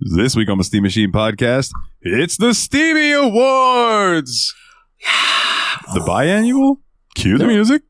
This week on the Steam Machine podcast, it's the Steamy Awards! The biannual? Cue the music.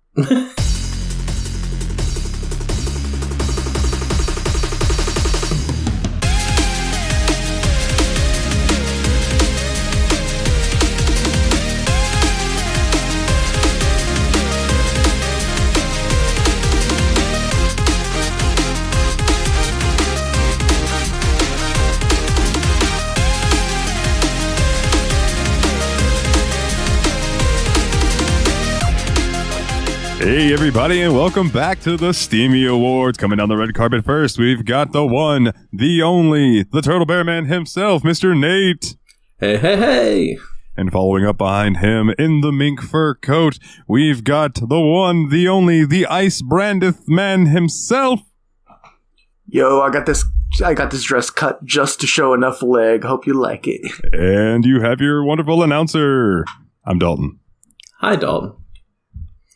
Hey everybody, and welcome back to the Steamy Awards. Coming down the red carpet first, we've got the one, the only, the Turtle Bear Man himself, Mr. Nate. Hey, hey, hey. And following up behind him in the mink fur coat, we've got the one, the only, the Ice Brandeth Man himself. Yo, I got this dress cut just to show enough leg. Hope you like it. And you have your wonderful announcer. I'm Dalton. Hi, Dalton.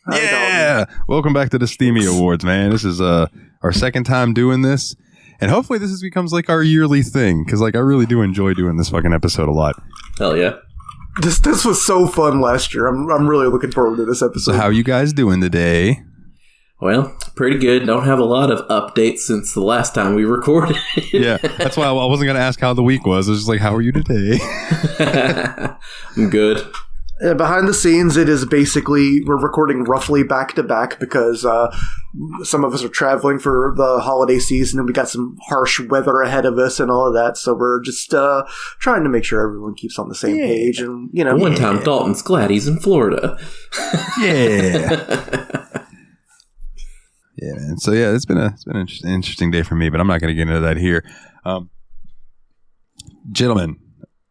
Yeah! Welcome back to the Steamy Awards, man. This is our second time doing this. And hopefully this becomes like our yearly thing. Because I really do enjoy doing this fucking episode a lot. Hell yeah. This was so fun last year. I'm really looking forward to this episode. So how you guys doing today? Well, pretty good. Don't have a lot of updates since the last time we recorded. Yeah, that's why I wasn't going to ask how the week was. I was just like, how are you today? I'm good. Behind the scenes, it is basically, we're recording roughly back-to-back because some of us are traveling for the holiday season and we got some harsh weather ahead of us and all of that, so we're just trying to make sure everyone keeps on the same page. And One time Dalton's glad he's in Florida. Yeah. Yeah, man. So yeah, it's been an interesting day for me, but I'm not going to get into that here. Gentlemen,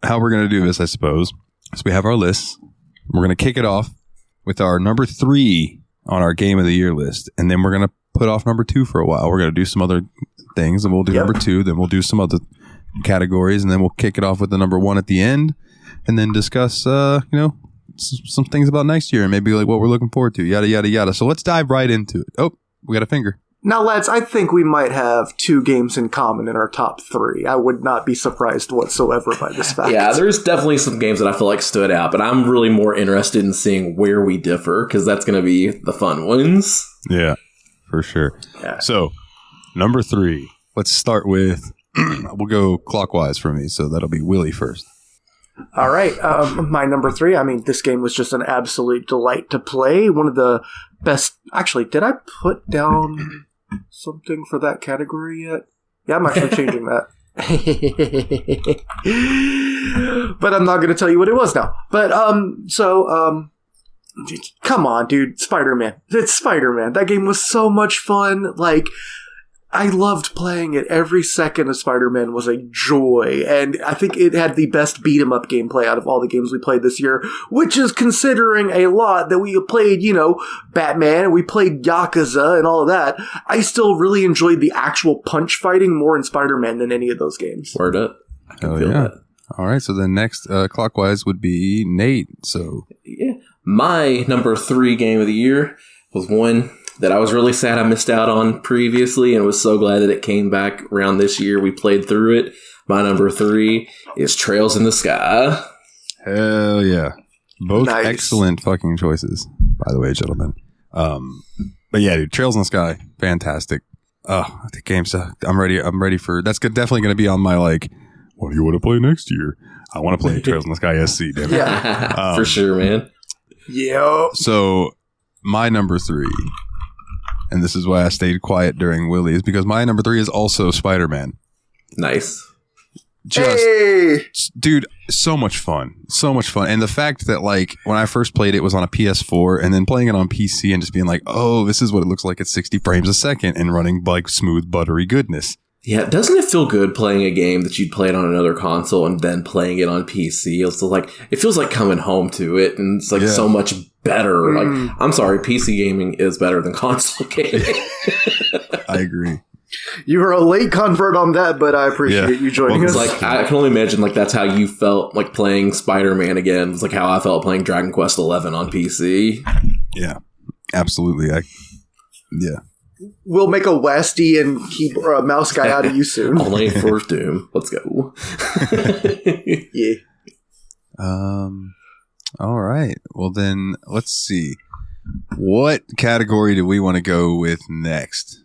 how we're going to do this, I suppose, is we have our lists. We're going to kick it off with our number 3 on our Game of the Year list. And then we're going to put off number 2 for a while. We're going to do some other things, and we'll do number 2. Then we'll do some other categories, and then we'll kick it off with the number 1 at the end. And then discuss, some things about next year and maybe like what we're looking forward to, yada, yada, yada. So let's dive right into it. Oh, we got a finger. Now, lads, I think we might have 2 games in common in our top 3. I would not be surprised whatsoever by this fact. Yeah, there's definitely some games that I feel like stood out, but I'm really more interested in seeing where we differ, because that's going to be the fun ones. Yeah, for sure. Yeah. So, number 3. Let's start with, we'll go clockwise for me, so that'll be Willie first. All right, my number 3, I mean, this game was just an absolute delight to play. One of the best... Actually, did I put down something for that category yet? Yeah, I'm actually changing that. But I'm not going to tell you what it was now. But, come on, dude. Spider-Man. It's Spider-Man. That game was so much fun. Like, I loved playing it. Every second of Spider-Man was a joy, and I think it had the best beat-em-up gameplay out of all the games we played this year, which is considering a lot that we played, Batman, and we played Yakuza and all of that. I still really enjoyed the actual punch fighting more in Spider-Man than any of those games. Word up. I can feel that. All right, so then next clockwise would be Nate. So yeah, my number 3 game of the year was one that I was really sad I missed out on previously, and was so glad that it came back around this year. We played through it. My number 3 is Trails in the Sky. Hell yeah. Both Nice. Excellent fucking choices, by the way, gentlemen. But yeah, dude, Trails in the Sky, fantastic. Oh, the game's I'm ready for that's definitely going to be on my like, what do you want to play next year? I want to play Trails in the Sky SC, damn it. Yeah. For sure, man. Yep. So my number 3, and this is why I stayed quiet during Willie's, because my number 3 is also Spider-Man. Nice. Dude, so much fun. So much fun. And the fact that, like, when I first played it was on a PS4, and then playing it on PC and just being like, oh, this is what it looks like at 60 frames a second and running, like, smooth, buttery goodness. Yeah, doesn't it feel good playing a game that you'd played on another console and then playing it on PC? It's like, it feels like coming home to it, and it's like so much better. Like, I'm sorry, PC gaming is better than console gaming. I agree. You were a late convert on that, but I appreciate you joining us. Like, I can only imagine like that's how you felt like playing Spider-Man again. It's like how I felt playing Dragon Quest XI on PC. Yeah, absolutely. Yeah. we'll make a WASD and mouse guy out of you soon. Only for Doom. Let's go. Yeah. All right. Well, then let's see. What category do we want to go with next?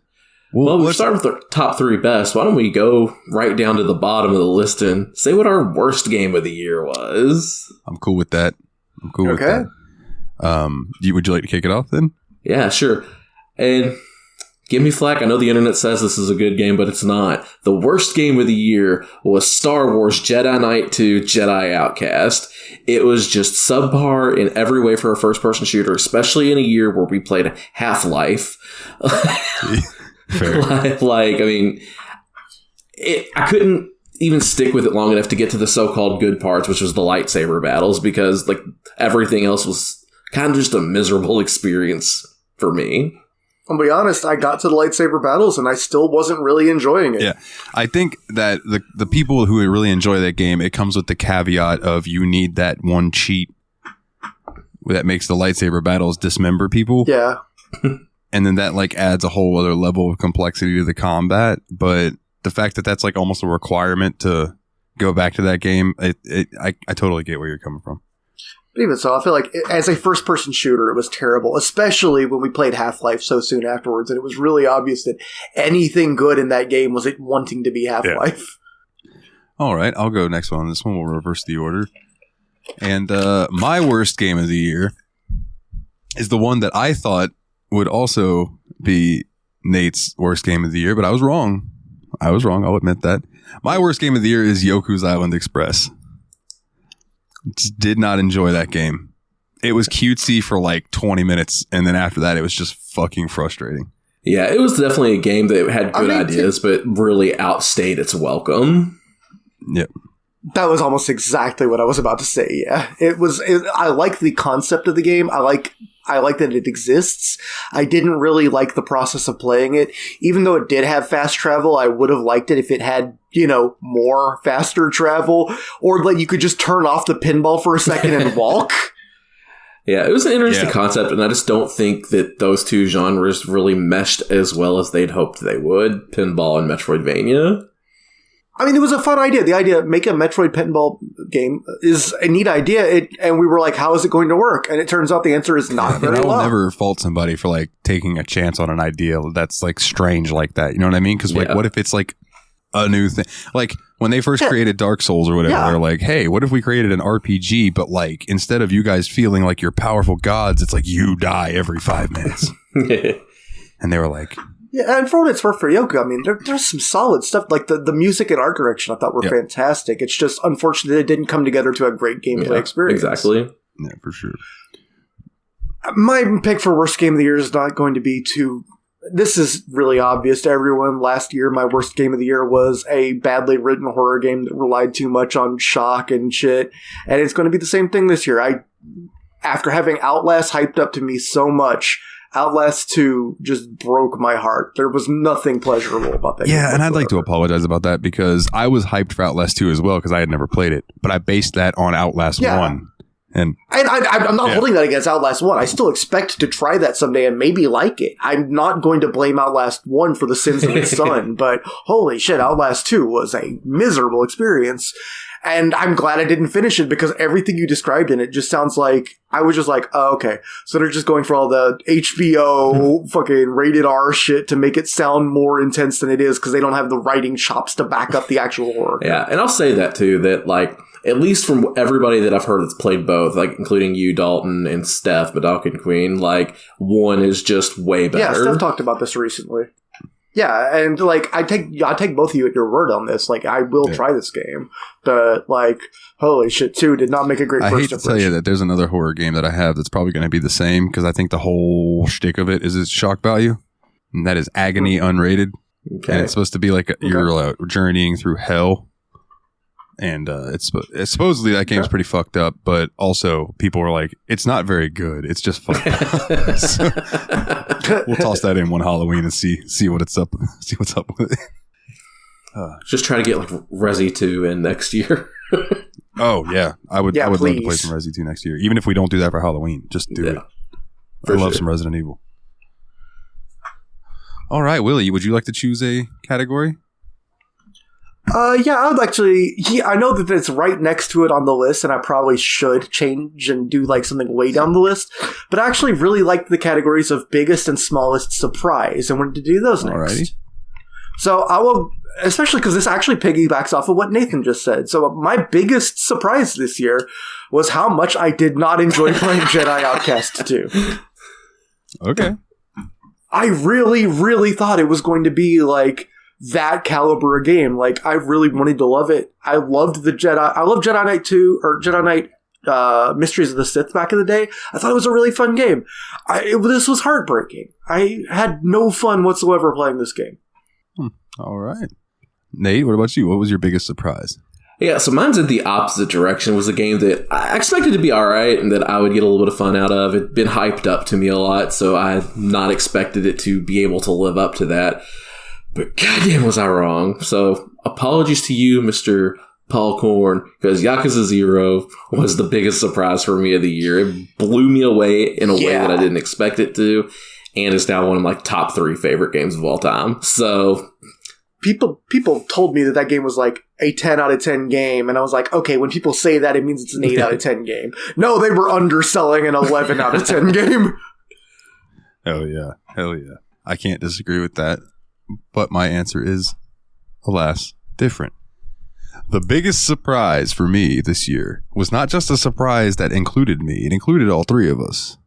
Well, we'll start with the top 3 best. Why don't we go right down to the bottom of the list and say what our worst game of the year was? I'm cool with that. With that. Would you like to kick it off then? Yeah, sure. And give me flack. I know the internet says this is a good game, but it's not. The worst game of the year was Star Wars Jedi Knight 2 Jedi Outcast. It was just subpar in every way for a first-person shooter, especially in a year where we played Half-Life. I couldn't even stick with it long enough to get to the so-called good parts, which was the lightsaber battles, because like everything else was kind of just a miserable experience for me. I'll be honest, I got to the lightsaber battles and I still wasn't really enjoying it. Yeah, I think that the people who really enjoy that game, it comes with the caveat of you need that one cheat that makes the lightsaber battles dismember people. Yeah. And then that like adds a whole other level of complexity to the combat. But the fact that that's like almost a requirement to go back to that game, I totally get where you're coming from. But even so, I feel like as a first-person shooter, it was terrible, especially when we played Half-Life so soon afterwards. And it was really obvious that anything good in that game was it wanting to be Half-Life. Yeah. All right, I'll go next one. This one will reverse the order. And my worst game of the year is the one that I thought would also be Nate's worst game of the year, but I was wrong. I'll admit that. My worst game of the year is Yoku's Island Express. Just did not enjoy that game. It was cutesy for like 20 minutes, and then after that, it was just fucking frustrating. Yeah, it was definitely a game that had good ideas, but really outstayed its welcome. Yep. That was almost exactly what I was about to say. Yeah, I like the concept of the game. I like that it exists. I didn't really like the process of playing it. Even though it did have fast travel, I would have liked it if it had, more faster travel, or like you could just turn off the pinball for a second and walk. Yeah, it was an interesting concept, and I just don't think that those two genres really meshed as well as they'd hoped they would, pinball and Metroidvania. I mean, it was a fun idea. The idea, make a Metroid pinball game is a neat idea. And we were like, how is it going to work? And it turns out the answer is not very well. I'll never fault somebody for like taking a chance on an idea that's like strange like that. You know what I mean? Because like, what if it's like a new thing? Like when they first created Dark Souls or whatever, they're like, hey, what if we created an RPG, but like instead of you guys feeling like you're powerful gods, it's like you die every 5 minutes. And they were like... Yeah, and for what it's worth for Yoku, I mean, there's some solid stuff. Like the music and art direction I thought were fantastic. It's just unfortunate it didn't come together to a great gameplay experience. Exactly. Yeah, for sure. My pick for worst game of the year is not going to be too... This is really obvious to everyone. Last year, my worst game of the year was a badly written horror game that relied too much on shock and shit. And it's going to be the same thing this year. After having Outlast hyped up to me so much... Outlast 2 just broke my heart. There was nothing pleasurable about that game. Yeah, and I'd like to apologize about that because I was hyped for Outlast 2 as well because I had never played it. But I based that on Outlast 1. And I'm not holding that against Outlast 1. I still expect to try that someday and maybe like it. I'm not going to blame Outlast 1 for the sins of its son, but holy shit, Outlast 2 was a miserable experience. And I'm glad I didn't finish it because everything you described in it just sounds like, I was just like, oh, okay. So they're just going for all the HBO fucking rated R shit to make it sound more intense than it is because they don't have the writing chops to back up the actual horror. Yeah, and I'll say that too, that like, at least from everybody that I've heard that's played both, like including you, Dalton, and Steph, Badalkin Queen, like 1 is just way better. Yeah, Steph talked about this recently. Yeah, and like I take both of you at your word on this. Like I will try this game, but like holy shit, 2 did not make a great. I hate to tell you that there's another horror game that I have that's probably going to be the same because I think the whole shtick of it is its shock value, and that is Agony Unrated. Okay, and it's supposed to be like you're journeying through hell. And it's supposedly that game's pretty fucked up, but also people were like, it's not very good. It's just fucked up. So, we'll toss that in one Halloween and see what's up with it. Just try to get like Resi 2 in next year. Oh yeah, I would love to play some Resi 2 next year, even if we don't do that for Halloween. Just do it. I love some Resident Evil. All right, Willie, would you like to choose a category? Yeah, I would actually. I know that it's right next to it on the list, and I probably should change and do like something way down the list. But I actually really liked the categories of biggest and smallest surprise, and wanted to do those next. Alrighty. So I will, especially because this actually piggybacks off of what Nathan just said. So my biggest surprise this year was how much I did not enjoy playing Jedi Outcast 2. Okay. I really, really thought it was going to be like that caliber of game. Like, I really wanted to love it. I loved the Jedi. I love Jedi Knight 2 or Jedi Knight Mysteries of the Sith back in the day. I thought it was a really fun game. This was heartbreaking. I had no fun whatsoever playing this game. All right. Nate, what about you? What was your biggest surprise? Yeah, so mine's in the opposite direction. It was a game that I expected to be all right and that I would get a little bit of fun out of. It'd been hyped up to me a lot, so I had not expected it to be able to live up to that. But goddamn was I wrong. So apologies to you, Mr. Paul Korn, because Yakuza 0 was the biggest surprise for me of the year. It blew me away in a way that I didn't expect it to, and it's now one of my top 3 favorite games of all time. So people told me that game was like a 10 out of 10 game, and I was like, okay, when people say that, it means it's an 8 out of 10 game. No, they were underselling an 11 out of 10 game. Hell yeah. Hell yeah. I can't disagree with that, but my answer is, alas, different. The biggest surprise for me this year was not just a surprise that included me, it included all 3 of us.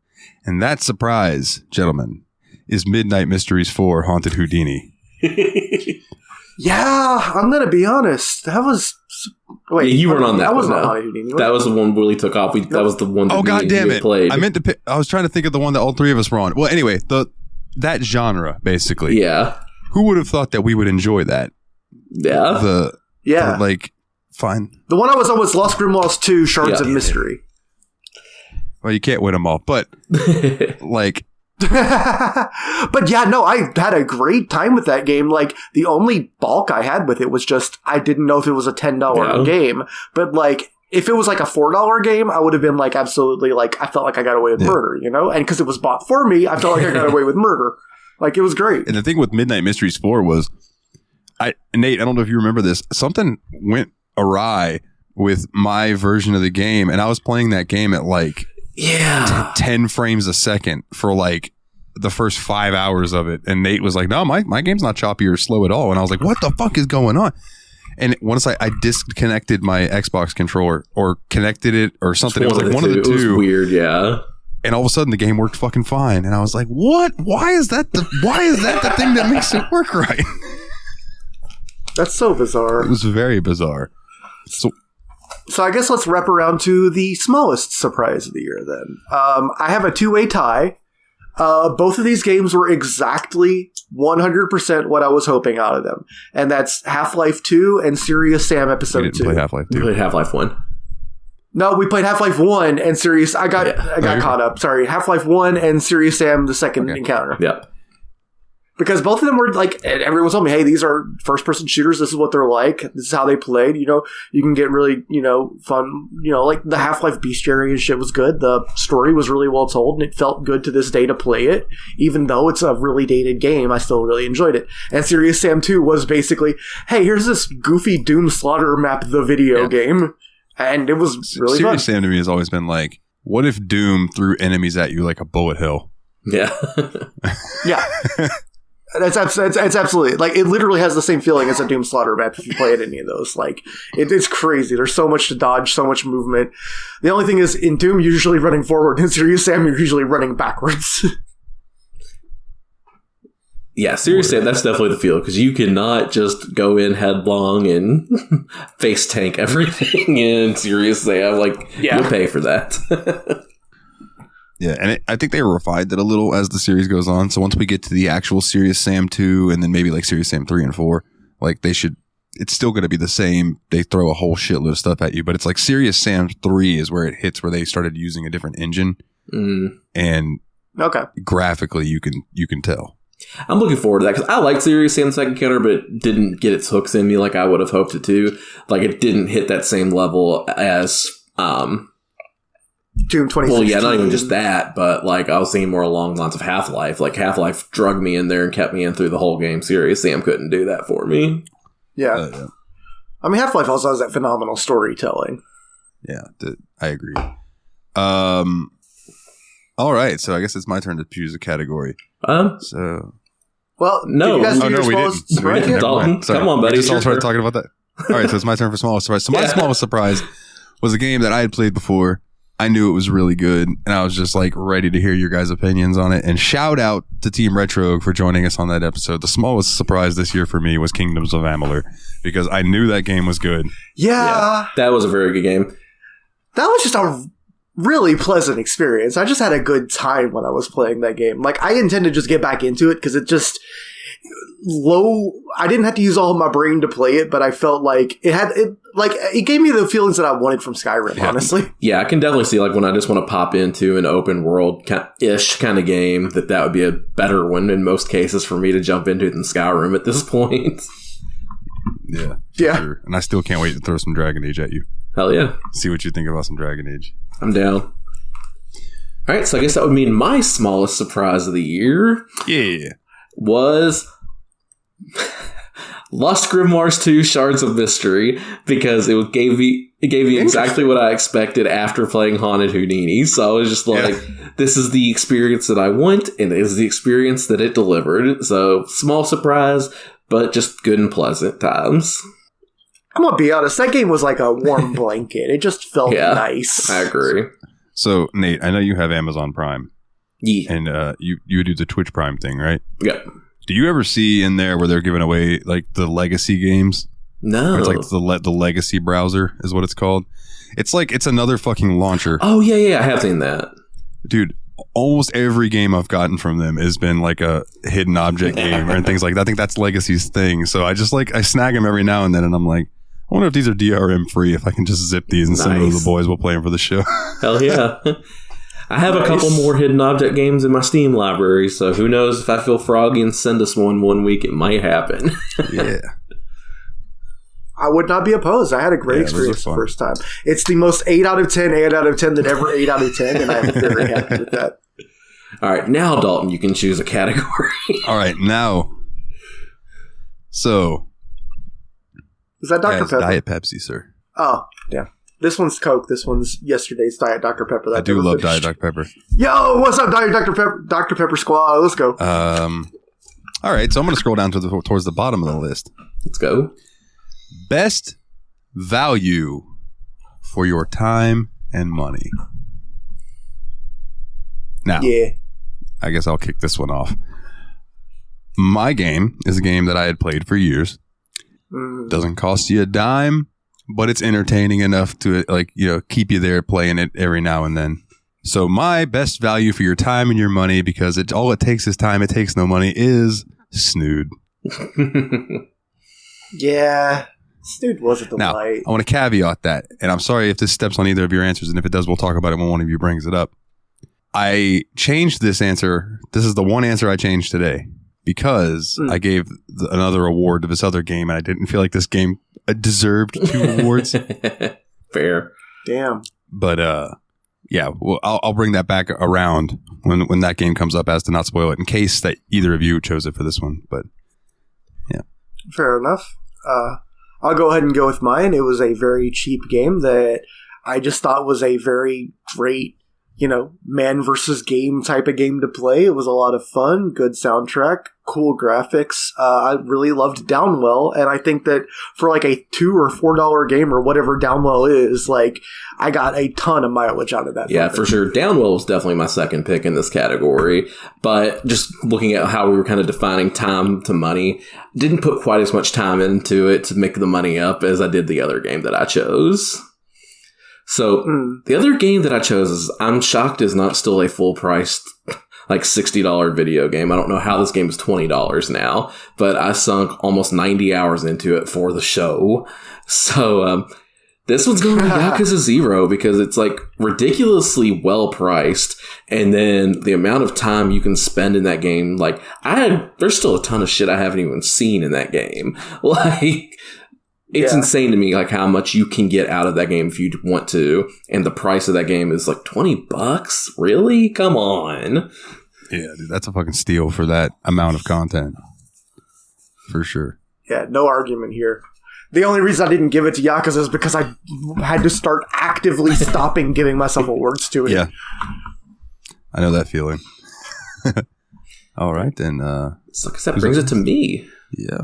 And that surprise, gentlemen, is Midnight Mysteries 4 Haunted Houdini. Yeah, I'm going to be honest. That was... Wait, yeah, you weren't on that. That wasn't no. Haunted Houdini. That was the one Willie took off. That was the one that God damn it. played. I meant to pick, I was trying to think of the one that all 3 of us were on. Well, anyway, that genre, basically. Yeah. Who would have thought that we would enjoy that? Yeah. Fine. The one I was on was Lost Grimoires 2 Shards of Mystery. Well, you can't win them all, but like... But yeah, no, I had a great time with that game. Like, the only balk I had with it was just I didn't know if it was a $10 game. But like, if it was like a $4 game, I would have been like absolutely like I felt like I got away with murder, you know? And because it was bought for me, I felt like I got away with murder. Like, it was great. And the thing with Midnight Mysteries 4 was, Nate, I don't know if you remember this, something went awry with my version of the game, and I was playing that game at like 10 frames a second for like the first 5 hours of it, and Nate was like, no, my game's not choppy or slow at all, and I was like, what the fuck is going on? And once I disconnected my Xbox controller or connected it or something, it was like one of the two. It was weird, yeah. And all of a sudden the game worked fucking fine, and I was like, what? Why is that the thing that makes it work right? That's so bizarre. It was very bizarre. So I guess let's wrap around to the smallest surprise of the year then. I have a 2-way tie. Both of these games were exactly 100% what I was hoping out of them. And that's Half-Life 2 and Serious Sam Episode 2. We didn't play Half-Life 2. We played Half-Life 1. No, we played Half-Life 1 and Serious... I got caught up. Sorry. Half-Life 1 and Serious Sam, the second encounter. Yep. Because both of them were like, everyone told me, hey, these are first-person shooters. This is what they're like. This is how they played. You know, you can get really, fun. Like the Half-Life bestiary and shit was good. The story was really well told, and it felt good to this day to play it. Even though it's a really dated game, I still really enjoyed it. And Serious Sam 2 was basically, hey, here's this goofy Doom Slaughter map, the video game. And it was really fun. Serious Sam to me has always been like, what if Doom threw enemies at you like a bullet hell? Yeah. Yeah. That's absolutely, like, it literally has the same feeling as a Doom Slaughter map if you play it any of those. Like, it's crazy. There's so much to dodge, so much movement. The only thing is, in Doom, you're usually running forward. In Serious Sam, you're usually running backwards. Yeah, Serious Sam, that's definitely the feel, because you cannot just go in headlong and face tank everything in Serious Sam. Like, you'll pay for that. Yeah, and I think they refined it a little as the series goes on. So once we get to the actual Serious Sam 2 and then maybe like Serious Sam 3 and 4, like it's still going to be the same. They throw a whole shitload of stuff at you, but it's like Serious Sam 3 is where it hits, where they started using a different engine. And graphically you can tell. I'm looking forward to that because I liked Serious Sam Second Encounter, but it didn't get its hooks in me like I would have hoped it to. Like, it didn't hit that same level as Doom 2016. Well, yeah, not even just that, but like I was thinking more along the lines of Half-Life. Like Half-Life drugged me in there and kept me in through the whole game. Seriously, Sam couldn't do that for me. Yeah. I mean, Half-Life also has that phenomenal storytelling. Yeah, I agree. All right, so I guess it's my turn to choose a category. So, well, no, did you guys do no, your we smallest didn't. surprise yet? Dalton, Sorry. come on, buddy. We just all started talking about that. All right, so it's my turn for smallest surprise. So my smallest surprise was a game that I had played before. I knew it was really good, and I was just like ready to hear your guys' opinions on it. And shout out to Team Retro for joining us on that episode. The smallest surprise this year for me was Kingdoms of Amalur, because I knew that game was good. Yeah. That was a very good game. That was just a really pleasant experience. I just had a good time when I was playing that game. Like, I intend to just get back into it because it just I didn't have to use all of my brain to play it, but I felt like it gave me the feelings that I wanted from Skyrim, honestly. Yeah, I can definitely see like when I just want to pop into an open world ish kind of game that would be a better one in most cases for me to jump into than Skyrim at this point. Yeah. Sure. And I still can't wait to throw some Dragon Age at you. Hell yeah. See what you think about some Dragon Age. I'm down. All right, so I guess that would mean my smallest surprise of the year was Lost Grimoires 2 Shards of Mystery, because it gave me exactly what I expected after playing Haunted Houdini. So I was just like, this is the experience that I want, and it is the experience that it delivered. So small surprise, but just good and pleasant times. I'm gonna be honest, that game was like a warm blanket. It just felt nice. I agree. So, Nate, I know you have Amazon Prime. Yeah. And you do the Twitch Prime thing, right? Yeah. Do you ever see in there where they're giving away like the legacy games? No. Or it's like the legacy browser is what it's called. It's like it's another fucking launcher. Oh, yeah, I have seen that. Dude, almost every game I've gotten from them has been like a hidden object game and things like that. I think that's Legacy's thing. So I just I snag them every now and then, and I'm like, I wonder if these are DRM free, if I can just zip these and send them to the boys while playing for the show. Hell yeah. I have a couple more hidden object games in my Steam library, so who knows, if I feel froggy and send us one week, it might happen. Yeah. I would not be opposed. I had a great experience the first time. It's the most 8 out of 10 that ever 8 out of 10, and I'm very happy with that. All right, now, Dalton, you can choose a category. All right, now. So. Is that Dr. Pepper? Diet Pepsi, sir. Oh, yeah. This one's Coke. This one's yesterday's Diet Dr. Pepper. I do love Diet Dr. Pepper. Yo, what's up, Diet Dr. Pepper? Dr. Pepper Squad. Let's go. All right, so I'm going to scroll down towards the bottom of the list. Let's go. Best value for your time and money. Now, I guess I'll kick this one off. My game is a game that I had played for years. Doesn't cost you a dime, but it's entertaining enough to keep you there playing it every now and then. So my best value for your time and your money, because all it takes is time, it takes no money, is Snood. Yeah, Snood was a delight. Now, I want to caveat that, and I'm sorry if this steps on either of your answers, and if it does, we'll talk about it when one of you brings it up. I changed this answer. This is the one answer I changed today, because I gave another award to this other game, and I didn't feel like this game deserved 2 awards. Fair. Damn. But yeah, well, I'll bring that back around when that game comes up, as to not spoil it, in case that either of you chose it for this one. But yeah, fair enough. I'll go ahead and go with mine. It was a very cheap game that I just thought was a very great, man versus game type of game to play. It was a lot of fun, good soundtrack, cool graphics. I really loved Downwell, and I think that for like a $2 or $4 game or whatever Downwell is, I got a ton of mileage out of that. Yeah, for sure. Downwell was definitely my second pick in this category, but just looking at how we were kind of defining time to money, didn't put quite as much time into it to make the money up as I did the other game that I chose. So the other game that I chose I'm shocked is not still a full priced $60 video game. I don't know how this game is $20 now, but I sunk almost 90 hours into it for the show. So this one's going to be Yakuza 0, because it's ridiculously well priced, and then the amount of time you can spend in that game, there's still a ton of shit I haven't even seen in that game. It's insane to me, like, how much you can get out of that game if you want to. And the price of that game is like $20. Really? Come on. Yeah, dude, that's a fucking steal for that amount of content. For sure. Yeah, no argument here. The only reason I didn't give it to Yakuza is because I had to start actively stopping giving myself awards to it. Yeah. I know that feeling. All right, then. So that brings it to me. Yeah.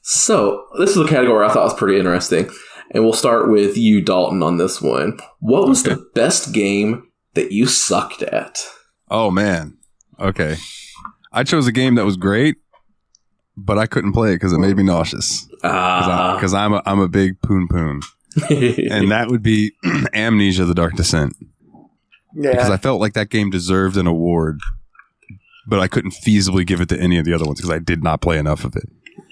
So, this is a category I thought was pretty interesting. And we'll start with you, Dalton, on this one. What was the best game that you sucked at? Oh, man. Okay. I chose a game that was great, but I couldn't play it because it made me nauseous. Because I'm a big poon. And that would be Amnesia: The Dark Descent. Yeah. Because I felt like that game deserved an award, but I couldn't feasibly give it to any of the other ones because I did not play enough of it.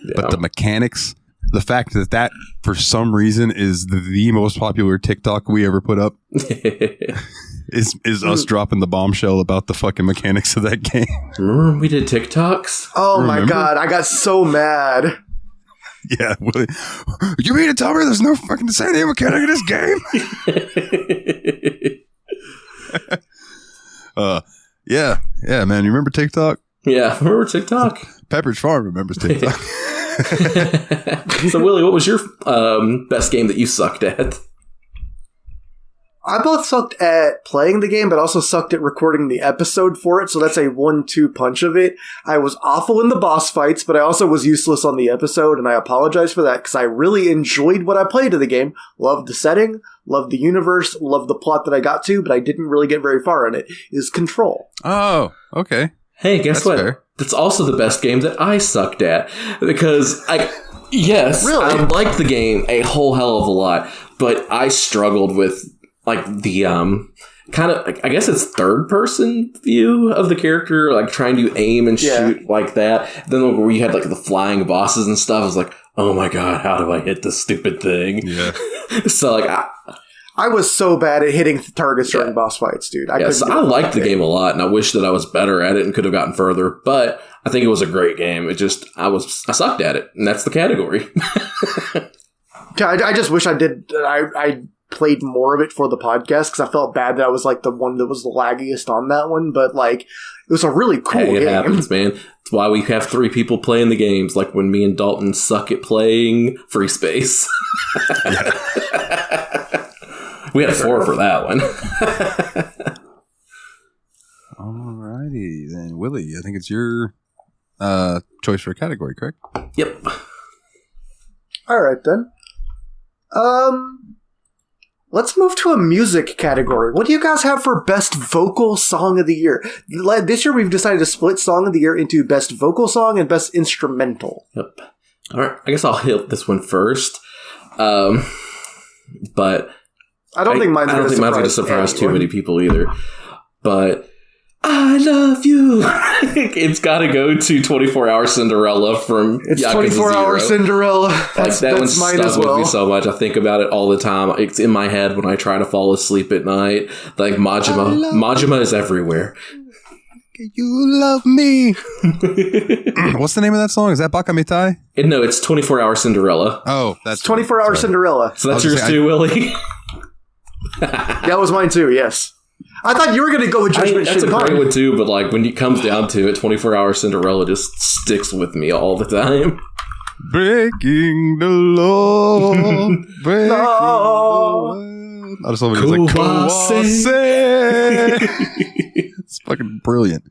Yeah. But the mechanics, the fact that for some reason is the most popular TikTok we ever put up is us dropping the bombshell about the fucking mechanics of that game. Remember when we did TikToks? Oh my God, I got so mad. Yeah, Willie, you mean to tell me there's no fucking sanity mechanic in this game? Yeah, man. You remember TikTok? Yeah, remember TikTok? Pepperidge Farm remembers TikTok. So, Willie, what was your best game that you sucked at? I both sucked at playing the game, but also sucked at recording the episode for it, so that's a 1-2 punch of it. I was awful in the boss fights, but I also was useless on the episode, and I apologize for that, because I really enjoyed what I played of the game. Loved the setting, loved the universe, loved the plot that I got to, but I didn't really get very far in it, is Control. Oh, okay. Hey, guess what? Fair. That's also the best game that I sucked at, because I liked the game a whole hell of a lot, but I struggled with like the kind of, I guess it's third person view of the character, like trying to aim and shoot like that. Then where you had like the flying bosses and stuff, I was like, oh my God, how do I hit this stupid thing? Yeah. So like I was so bad at hitting targets during boss fights, dude. I liked the game a lot, and I wish that I was better at it and could have gotten further. But I think it was a great game. It just I sucked at it, and that's the category. I just wish I did. I played more of it for the podcast because I felt bad that I was like the one that was the laggiest on that one. But like, it was a really cool game. It happens, man. That's why we have 3 people playing the games. Like when me and Dalton suck at playing Free Space. We had 4 for that one. Alrighty then, Willie. I think it's your choice for a category, correct? Yep. All right then. Let's move to a music category. What do you guys have for best vocal song of the year? This year we've decided to split song of the year into best vocal song and best instrumental. Yep. All right. I guess I'll hit this one first. But I don't think mine's going to surprise too many people either. But I love you. It's got to go to 24-Hour Cinderella from It's Yakuza 24-Hour Cinderella. That one stuck with me so much. I think about it all the time. It's in my head when I try to fall asleep at night. Like Majima. Majima is everywhere. You love me. What's the name of that song? Is that Bakamitai? No, it's 24-Hour Cinderella. Oh, that's 24-Hour Cinderella. So that's yours too, Willie? That was mine too, yes. I thought you were going to go with Judgment That's Shinkai. a great one too, but like when it comes down to it, 24-Hour Cinderella just sticks with me all the time. Breaking the law. Breaking the law. I just love it. It's like, Kowase. It's fucking brilliant.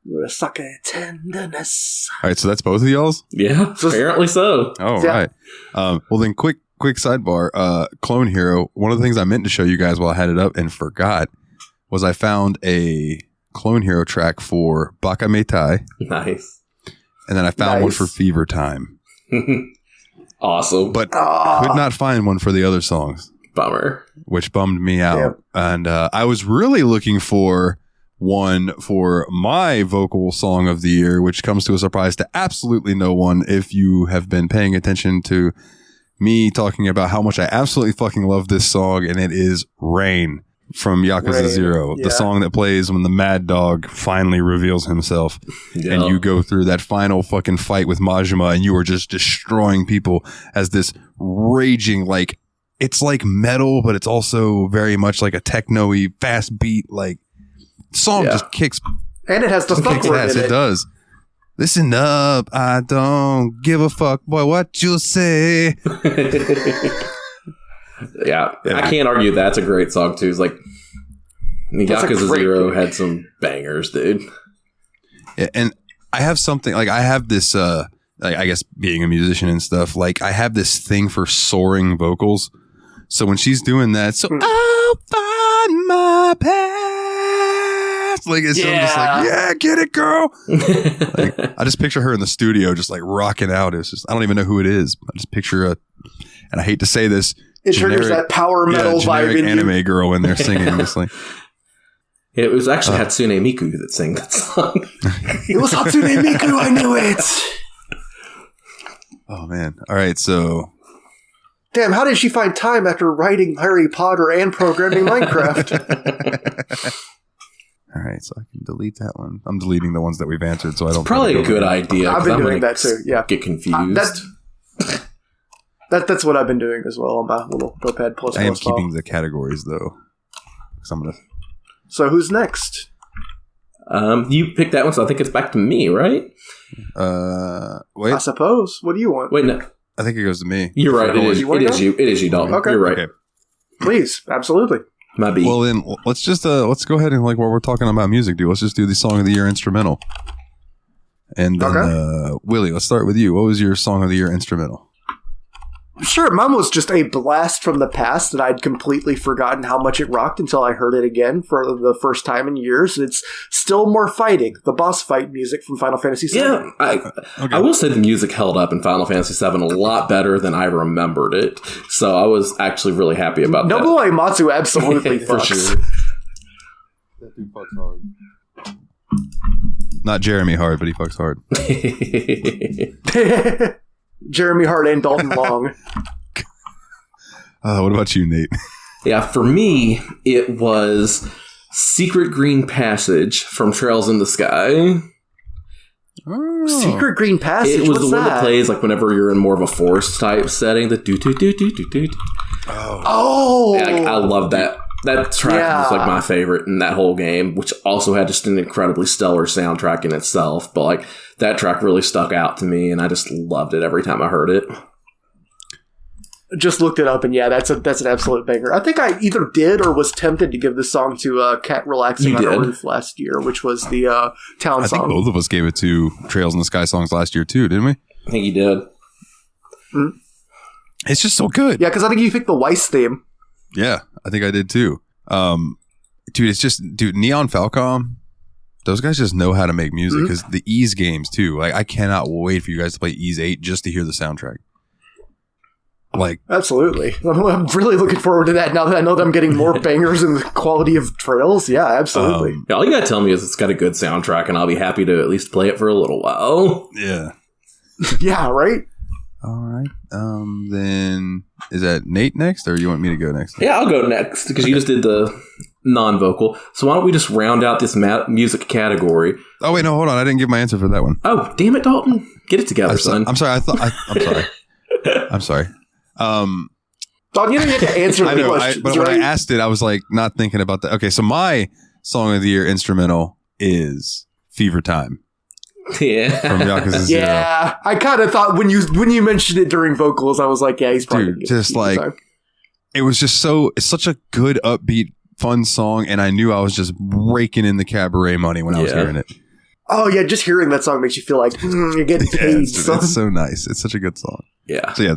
You're a sucker tenderness. All right, so that's both of y'all's? Yeah, apparently so. Oh, right. Well, then quick sidebar. Clone Hero, one of the things I meant to show you guys while I had it up and forgot was I found a Clone Hero track for Bakametai. Nice. And then I found one for Fever Time. Awesome. But could not find one for the other songs. Bummer. Which bummed me out. Yep. And I was really looking for one for my vocal song of the year, which comes to a surprise to absolutely no one if you have been paying attention to me talking about how much I absolutely fucking love this song, and it is Rain from Yakuza Rain, 0, yeah. the song that plays when the Mad Dog finally reveals himself, and you go through that final fucking fight with Majima, and you are just destroying people as this raging, like, it's like metal, but it's also very much like a techno-y, fast beat, like, song just kicks. And it has the fuck word in it. It does. Listen up, I don't give a fuck, boy, what you say. Yeah, I can't argue that's a great song too. It's like Yakuza 0 had some bangers, dude. Yeah, and I have something like I have this. I guess being a musician and stuff, like I have this thing for soaring vocals. So when she's doing that, so I'll find my path. Like it's I'm just like, yeah, get it, girl. Like, I just picture her in the studio, just like rocking out. It's just I don't even know who it is. I just picture and I hate to say this. It triggers that power metal vibe in anime you. girl in there singing. Just like, it was actually Hatsune Miku that sang that song. It was Hatsune Miku, I knew it. Oh man. All right, so damn, how did she find time after writing Harry Potter and programming Minecraft? All right, so I can delete that one. I'm deleting the ones that we've answered, so I don't. Probably a good idea. I've been doing that too. Yeah, get confused. That's what I've been doing as well on my little notepad plus. I am keeping the categories though, because I'm gonna. So who's next? You picked that one, so I think it's back to me, right? Wait. I suppose. What do you want? Wait, no. I think it goes to me. You're right. It is you. It is you, Dalton. Okay. You're right. Okay. Please, absolutely. My B. Well, then let's just let's go ahead and like while we're talking about music, dude. Let's just do the song of the year instrumental. And then, Willie, let's start with you. What was your song of the year instrumental? Sure, mine was just a blast from the past that I'd completely forgotten how much it rocked until I heard it again for the first time in years. It's Still More Fighting, the boss fight music from Final Fantasy VII. Yeah, I will say the music held up in Final Fantasy VII a lot better than I remembered it. So I was actually really happy about that. Nobuo Uematsu absolutely for fucks. sure. That dude fucks hard. Not Jeremy Hard, but he fucks hard. Jeremy Hart and Dalton Long. What about you, Nate? Yeah, for me, it was Secret Green Passage from Trails in the Sky. Oh. Secret Green Passage? It was What's the one that that plays like whenever you're in more of a forest type setting. The do-do-do-do-do-do. Oh! Yeah, I love that. That track was like my favorite in that whole game, which also had just an incredibly stellar soundtrack in itself. But like that track really stuck out to me, and I just loved it every time I heard it. Just looked it up, and yeah, that's an absolute banger. I think I either did or was tempted to give this song to Cat Relaxing on a Roof last year, which was the town song. I think both of us gave it to Trails in the Sky songs last year too, didn't we? I think you did. Mm-hmm. It's just so good. Yeah, because I think you picked the Weiss theme. Yeah, I think I did too. Dude, it's just Neon Falcom. Those guys just know how to make music because the Ease games too. Like I cannot wait for you guys to play Ease 8 just to hear the soundtrack. Like absolutely, I'm really looking forward to that now that I know that I'm getting more bangers in the quality of Trails. Yeah, absolutely. All you gotta tell me is it's got a good soundtrack, and I'll be happy to at least play it for a little while. Yeah. Yeah. Right. All right. Then is that Nate next, or you want me to go next? Yeah, I'll go next because you just did the non-vocal. So why don't we just round out this music category? Oh wait, no, hold on. I didn't give my answer for that one. Oh, damn it, Dalton! Get it together, son. I'm sorry. I'm sorry. I'm sorry. Dalton, you don't have to answer the questions. But when I asked it, I was like not thinking about that. Okay, so my song of the year instrumental is "Fever Time." Yeah, from Yakuza 0. Yeah, I kind of thought when you mentioned it during vocals, I was like, yeah, he's probably just like it was just it's such a good upbeat fun song, and I knew I was just raking in the cabaret money when I was hearing it. Oh yeah, just hearing that song makes you feel like you're getting paid. It's so nice. It's such a good song. Yeah. So yeah.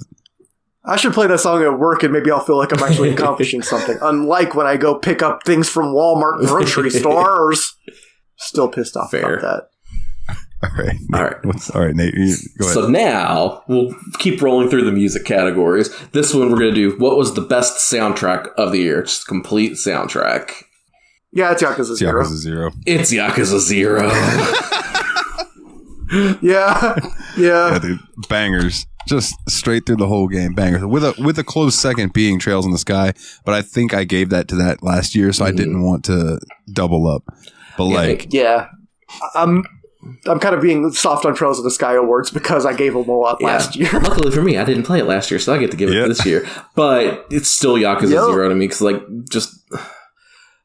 I should play that song at work and maybe I'll feel like I'm actually accomplishing something. Unlike when I go pick up things from Walmart and grocery stores. Still pissed off about that. All right, Nate, go ahead. So now we'll keep rolling through the music categories. This one we're going to do what was the best soundtrack of the year? Just complete soundtrack. Yeah, it's Yakuza 0. It's Yakuza 0. Yeah, dude, bangers. Just straight through the whole game, banger. With a close second being Trails in the Sky, but I think I gave that to that last year, so I didn't want to double up. But I'm kind of being soft on Trails in the Sky Awards because I gave them a lot last year. Luckily for me, I didn't play it last year, so I get to give it this year. But it's still Yakuza 0 to me because, like, just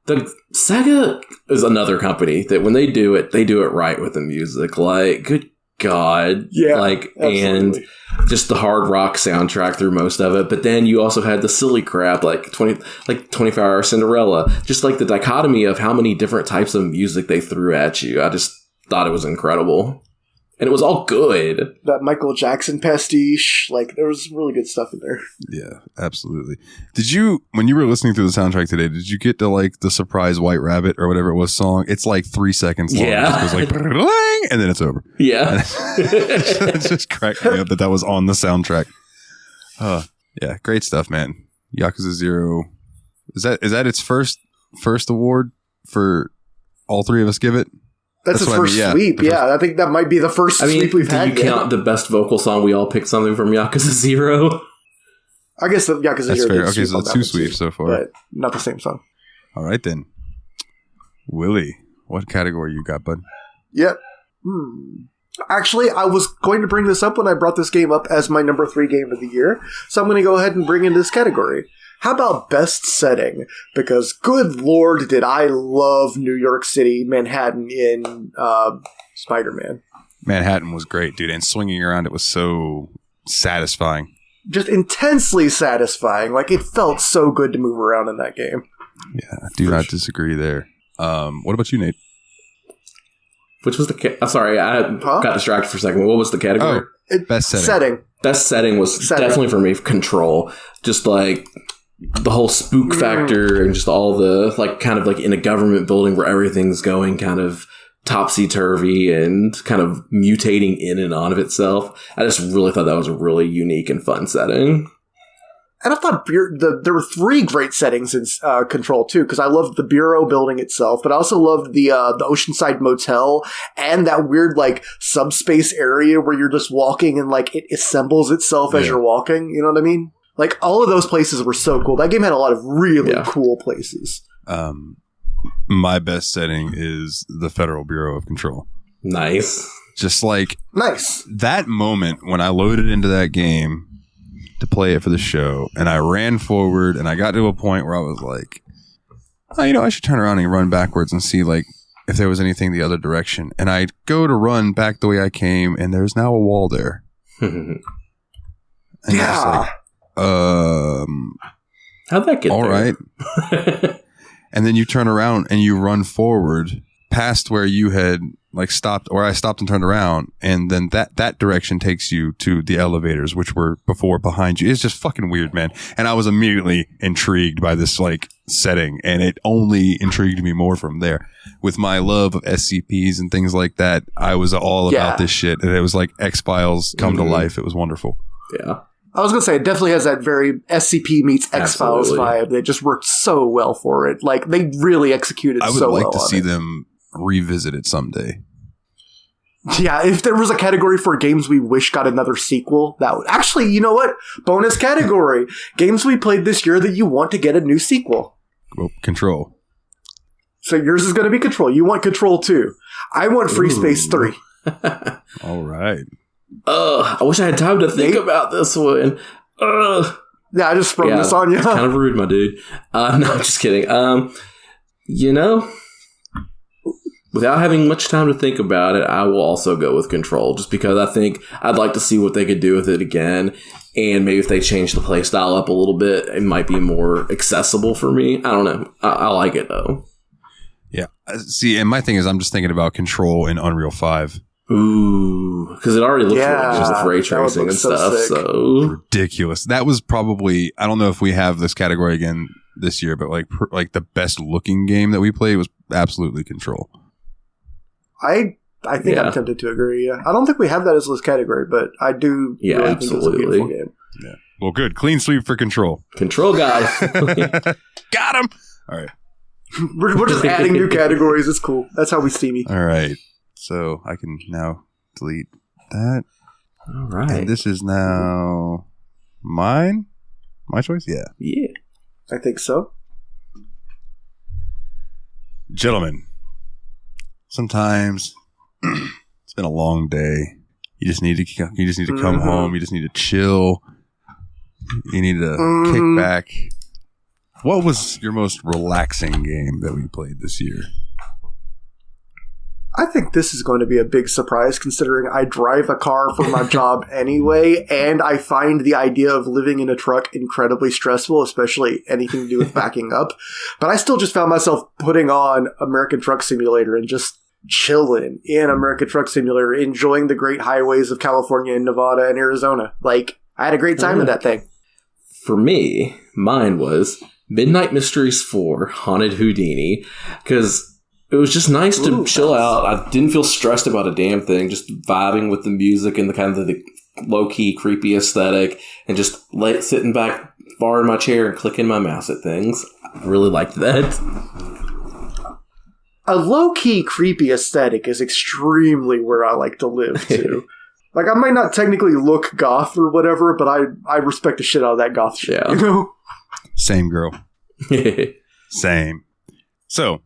the Sega is another company that when they do it right with the music. Like, good God, absolutely. And just the hard rock soundtrack through most of it. But then you also had the silly crap, like 24 Hour Cinderella. Just like the dichotomy of how many different types of music they threw at you. I just thought it was incredible. And it was all good. That Michael Jackson pastiche, like, there was really good stuff in there. Yeah, absolutely. Did you, when you were listening to the soundtrack today, did you get to, like, the Surprise White Rabbit or whatever it was song? It's like 3 seconds long. Yeah. It goes like, and then it's over. Yeah. It just cracked me up that was on the soundtrack. Yeah, great stuff, man. Yakuza 0. Is that its first award for all three of us give it? That's his first sweep. I think that might be the first sweep we've had. Do you count the best vocal song? We all picked something from Yakuza 0. I guess the Yakuza 0. Fair. Okay, so that's 2 sweeps so far, but not the same song. All right then, Willie, what category you got, bud? Yep. Actually, I was going to bring this up when I brought this game up as my number 3 game of the year, so I'm going to go ahead and bring in this category. How about best setting? Because good lord, did I love New York City, Manhattan in Spider-Man. Manhattan was great, dude, and swinging around it was so satisfying. Just intensely satisfying. Like, it felt so good to move around in that game. Yeah, I do not disagree there. What about you, Nate? Which was the... sorry, I got distracted for a second. What was the category? Best setting. Best setting was definitely for me, Control. Just like... the whole spook factor and just all the, like, kind of like in a government building where everything's going kind of topsy-turvy and kind of mutating in and on of itself. I just really thought that was a really unique and fun setting. And I thought there were 3 great settings in Control, too, because I loved the Bureau building itself, but I also loved the Oceanside Motel and that weird, like, subspace area where you're just walking and, like, it assembles itself as you're walking. You know what I mean? Like, all of those places were so cool. That game had a lot of really cool places. My best setting is the Federal Bureau of Control. Nice. Just like... nice. That moment when I loaded into that game to play it for the show, and I ran forward, and I got to a point where I was like, oh, I should turn around and run backwards and see, like, if there was anything the other direction. And I go to run back the way I came, and there's now a wall there. And how'd that get all there? Right. And then you turn around and you run forward past where you had like stopped, or I stopped and turned around, and then that direction takes you to the elevators, which were before behind you. It's just fucking weird, man. And I was immediately intrigued by this like setting, and it only intrigued me more from there. With my love of SCPs and things like that, I was all about this shit, and it was like X-Files come to life. It was wonderful. Yeah. I was going to say, it definitely has that very SCP meets X-Files vibe that just worked so well for it. Like, they really executed so well. I would like to see them revisit it someday. Yeah, if there was a category for games we wish got another sequel, that would... Actually, you know what? Bonus category. Games we played this year that you want to get a new sequel. Well, Control. So yours is going to be Control. You want Control 2. I want Free Space 3. All right. I wish I had time to think about this one. Yeah, I just sprung this on you. Kind of rude, my dude. No, just kidding. Without having much time to think about it, I will also go with Control, just because I think I'd like to see what they could do with it again. And maybe if they change the play style up a little bit, it might be more accessible for me. I don't know. I like it, though. Yeah. See, and my thing is, I'm just thinking about Control in Unreal 5. Ooh, because it already looks like just with ray tracing and stuff. So ridiculous. That was probably, I don't know if we have this category again this year, but like the best looking game that we played was absolutely Control. I think I'm tempted to agree. Yeah, I don't think we have that as this category, but I do. Yeah, really absolutely. Think it's a beautiful game. Yeah. Well, good. Clean sweep for Control. Control guys. Got him. All right. We're just adding new categories. It's cool. That's how we Steamy. All right. So I can now delete that. All right. And this is now mine? My choice? Yeah. Yeah. I think so. Gentlemen, sometimes it's been a long day. You just need to come home. You just need to chill. You need to kick back. What was your most relaxing game that we played this year? I think this is going to be a big surprise considering I drive a car for my job anyway, and I find the idea of living in a truck incredibly stressful, especially anything to do with backing up. But I still just found myself putting on American Truck Simulator and just chilling in American Truck Simulator, enjoying the great highways of California and Nevada and Arizona. Like, I had a great time in that thing. For me, mine was Midnight Mysteries 4 Haunted Houdini, because it was just nice to chill out. I didn't feel stressed about a damn thing, just vibing with the music and the kind of the low-key, creepy aesthetic, and just sitting back far in my chair and clicking my mouse at things. I really liked that. A low-key, creepy aesthetic is extremely where I like to live, too. Like, I might not technically look goth or whatever, but I respect the shit out of that goth shit, you know? Same girl. Same. So,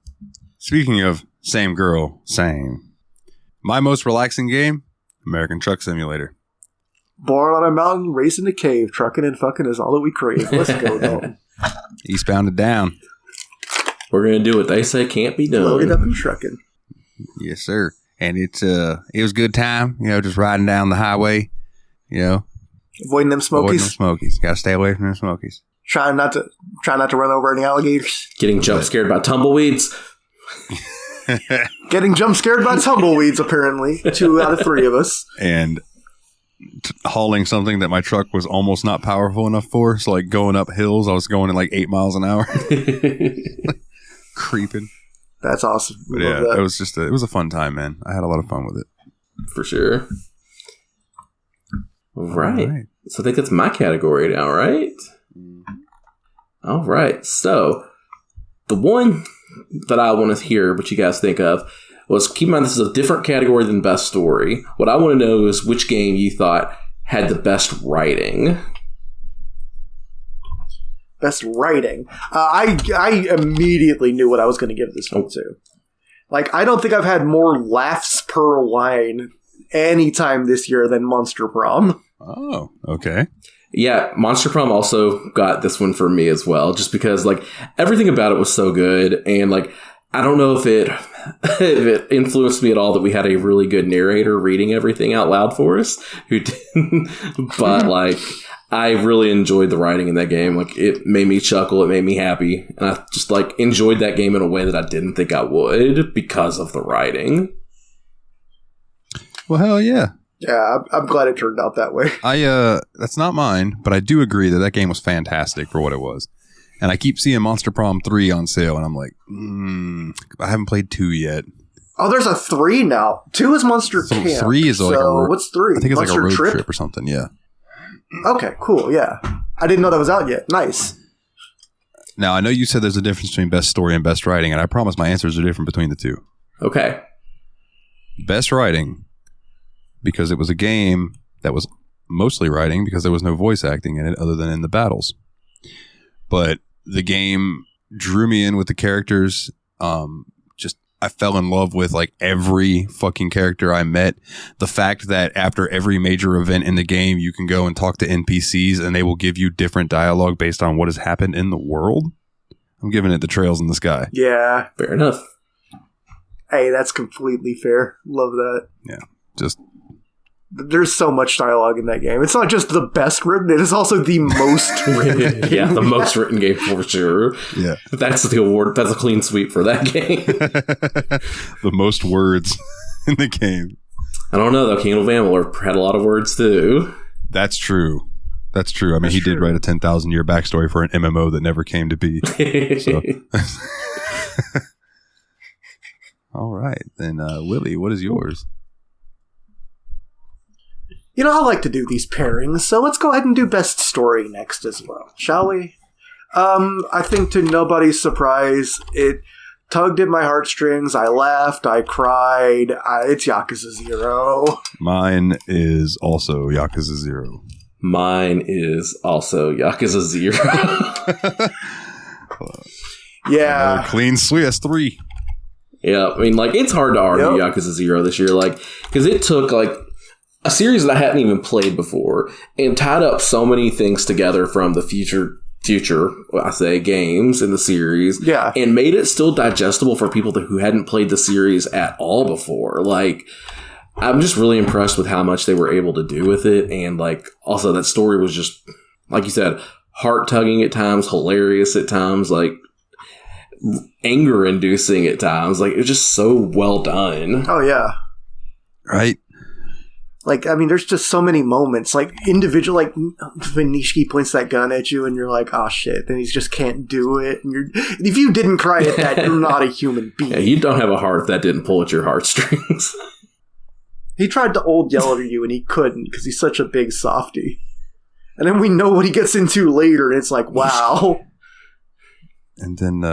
speaking of same girl, same. My most relaxing game, American Truck Simulator. Born on a mountain, racing a cave, trucking and fucking is all that we crave. Let's go, Dalton. Eastbound and down. We're going to do what they say can't be done. Loaded up and trucking. Yes, sir. And it was a good time, just riding down the highway, Avoiding them smokies. Got to stay away from them smokies. Trying not to run over any alligators. Getting jump scared by tumbleweeds. Getting jump scared by tumbleweeds, apparently. 2 out of 3 of us. And hauling something that my truck was almost not powerful enough for. So, like, going up hills, I was going at like 8 miles an hour. Creeping. That's awesome. But yeah, it was a fun time, man. I had a lot of fun with it. For sure. All right. So I think that's my category now, right? All right. So the one that I want to hear what you guys think of was, keep in mind this is a different category than best story. What I want to know is which game you thought had the best writing. Best writing. I immediately knew what I was going to give this one to. Like, I don't think I've had more laughs per line any time this year than Monster Prom. Oh, okay. Yeah, Monster Prom also got this one for me as well, just because, like, everything about it was so good, and, like, I don't know if it influenced me at all that we had a really good narrator reading everything out loud for us, who didn't, but, like, I really enjoyed the writing in that game. Like, it made me chuckle, it made me happy, and I just, like, enjoyed that game in a way that I didn't think I would because of the writing. Well, hell yeah. Yeah, I'm glad it turned out that way. That's not mine, but I do agree that game was fantastic for what it was. And I keep seeing Monster Prom 3 on sale, and I'm like, I haven't played 2 yet. Oh, there's a 3 now. 2 is Monster Camp. 3 is like what's 3? I think it's Monster like a road trip or something, yeah. Okay, cool, yeah. I didn't know that was out yet. Nice. Now, I know you said there's a difference between best story and best writing, and I promise my answers are different between the two. Okay. Best writing, because it was a game that was mostly writing because there was no voice acting in it other than in the battles. But the game drew me in with the characters. I fell in love with like every fucking character I met. The fact that after every major event in the game, you can go and talk to NPCs and they will give you different dialogue based on what has happened in the world. I'm giving it the Trails in the Sky. Yeah. Fair enough. Hey, that's completely fair. Love that. Yeah. Just. There's so much dialogue in that game. It's not just the best written, it is also the most written. Yeah, the most written game for sure. Yeah. That's the award. That's a clean sweep for that game. The most words in the game. I don't know, though. King of Amalur had a lot of words, too. That's true. That's true. I mean, he did write a 10,000-year backstory for an MMO that never came to be. So. All right. Then, Willie, what is yours? You know, I like to do these pairings, so let's go ahead and do best story next as well, shall we? I think to nobody's surprise, it tugged at my heartstrings. I laughed. I cried. It's Yakuza 0. Mine is also Yakuza 0. Mine is also Yakuza 0. Yeah. Another clean sweep. That's 3. Yeah, I mean, like, it's hard to argue Yakuza 0 this year, like, because it took, like, a series that I hadn't even played before and tied up so many things together from the future, I say, games in the series. Yeah. And made it still digestible for people who hadn't played the series at all before. Like, I'm just really impressed with how much they were able to do with it. And, like, also that story was just, like you said, heart-tugging at times, hilarious at times, like, anger-inducing at times. Like, it was just so well done. Oh, yeah. Right? Like, I mean, there's just so many moments. Like, individual, like, when Nishiki points that gun at you and you're like, oh, shit. Then he just can't do it. And if you didn't cry at that, you're not a human being. Yeah, you don't have a heart that didn't pull at your heartstrings. He tried to old yell at you and he couldn't because he's such a big softie. And then we know what he gets into later and it's like, wow. And then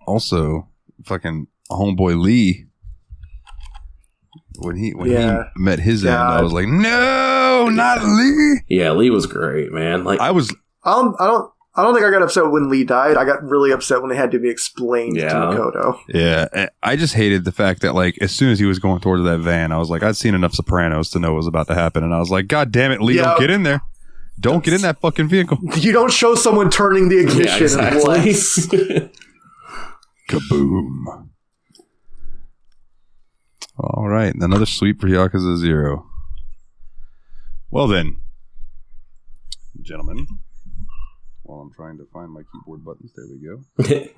also, fucking homeboy Lee. When he met his end, I was like, no, not Lee. Yeah, Lee was great, man. Like, I was. I don't think I got upset when Lee died. I got really upset when it had to be explained to Makoto. Yeah, I just hated the fact that, like, as soon as he was going towards that van, I was like, I'd seen enough Sopranos to know what was about to happen, and I was like, God damn it, Lee, don't get in there. Don't get in that fucking vehicle. You don't show someone turning the ignition once. Kaboom. All right, another sweep for Yakuza 0. Well then, gentlemen, while I'm trying to find my keyboard buttons, there we go.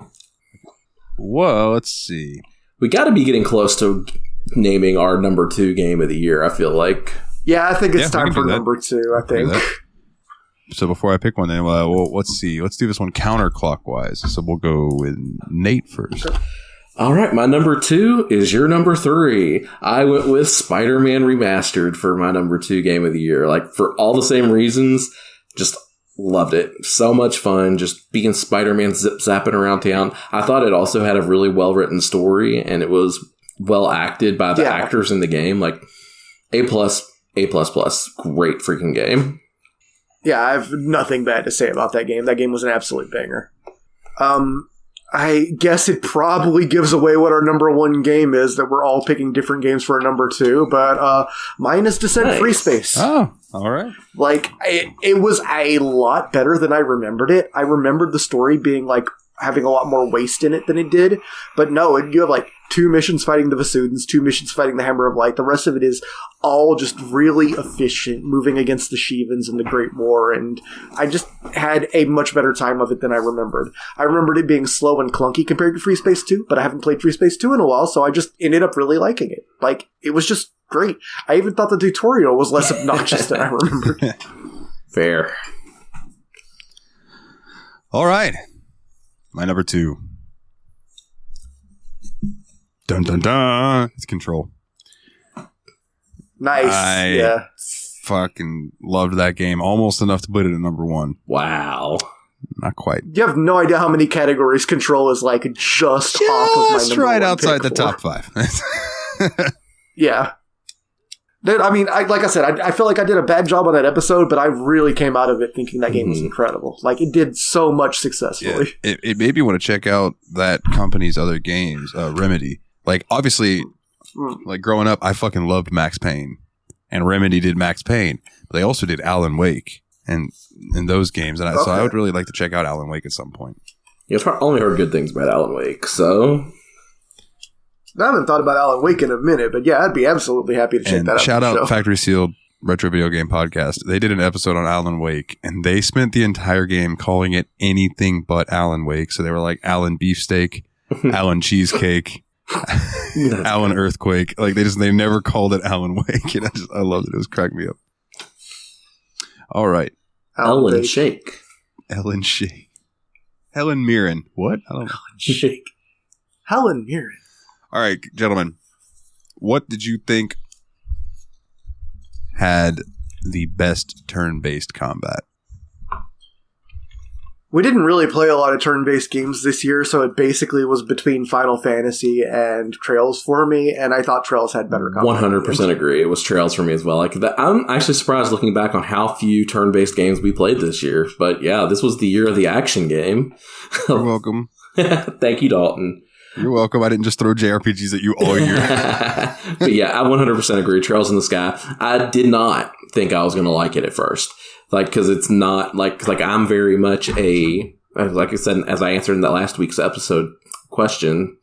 Whoa, let's see. We got to be getting close to naming our number 2 game of the year, I feel like. Yeah, I think it's time for number 2, I think. So before I pick one, then, well, let's see. Let's do this one counterclockwise. So we'll go with Nate first. Sure. All right, my number 2 is your number 3. I went with Spider-Man Remastered for my number 2 game of the year. Like, for all the same reasons, just loved it. So much fun, just being Spider-Man zip-zapping around town. I thought it also had a really well-written story, and it was well acted by the actors in the game. Like, A+, A++. Great freaking game. Yeah, I have nothing bad to say about that game. That game was an absolute banger. I guess it probably gives away what our number 1 game is, that we're all picking different games for our number 2, but mine is Descent Free Space. Oh, all right. Like, it was a lot better than I remembered it. I remembered the story being, like, having a lot more waste in it than it did, but no, you have, like, 2 missions fighting the Vasudans, 2 missions fighting the Hammer of Light. The rest of it is all just really efficient, moving against the Shivans in the Great War, and I just had a much better time of it than I remembered. I remembered it being slow and clunky compared to Free Space 2, but I haven't played Free Space 2 in a while, so I just ended up really liking it. Like, it was just great. I even thought the tutorial was less obnoxious than I remembered. Fair. All right. My number 2. Dun dun dun. It's Control. Nice. I fucking loved that game almost enough to put it at number 1. Wow. Not quite. You have no idea how many categories Control is, like, just off of my number 1 right outside the pick top 5. Yeah. I mean, like I said, I feel like I did a bad job on that episode, but I really came out of it thinking that game was incredible. Like, it did so much successfully. Yeah, it made me want to check out that company's other games, Remedy. Like, obviously, like, growing up, I fucking loved Max Payne. And Remedy did Max Payne. But they also did Alan Wake and in those games. And so I would really like to check out Alan Wake at some point. Yeah, I've only heard good things about Alan Wake, so... I haven't thought about Alan Wake in a minute, but yeah, I'd be absolutely happy to check that out. Shout out Factory Sealed Retro Video Game Podcast. They did an episode on Alan Wake, and they spent the entire game calling it anything but Alan Wake. So they were like Alan Beefsteak, Alan Cheesecake, Alan Earthquake. Like they never called it Alan Wake, and I loved it. It was cracking me up. All right, Ellen Shake. Ellen Shake. Helen Mirren. What? I don't know. Helen Shake. Helen Mirren. All right, gentlemen, what did you think had the best turn-based combat? We didn't really play a lot of turn-based games this year, so it basically was between Final Fantasy and Trails for me, and I thought Trails had better combat. 100% agree. It was Trails for me as well. I'm actually surprised looking back on how few turn-based games we played this year. But yeah, this was the year of the action game. You're welcome. Thank you, Dalton. You're welcome. I didn't just throw JRPGs at you all year. But yeah, I 100% agree. Trails in the Sky. I did not think I was going to like it at first. Because it's not like I'm very much like I said, as I answered in that last week's episode question,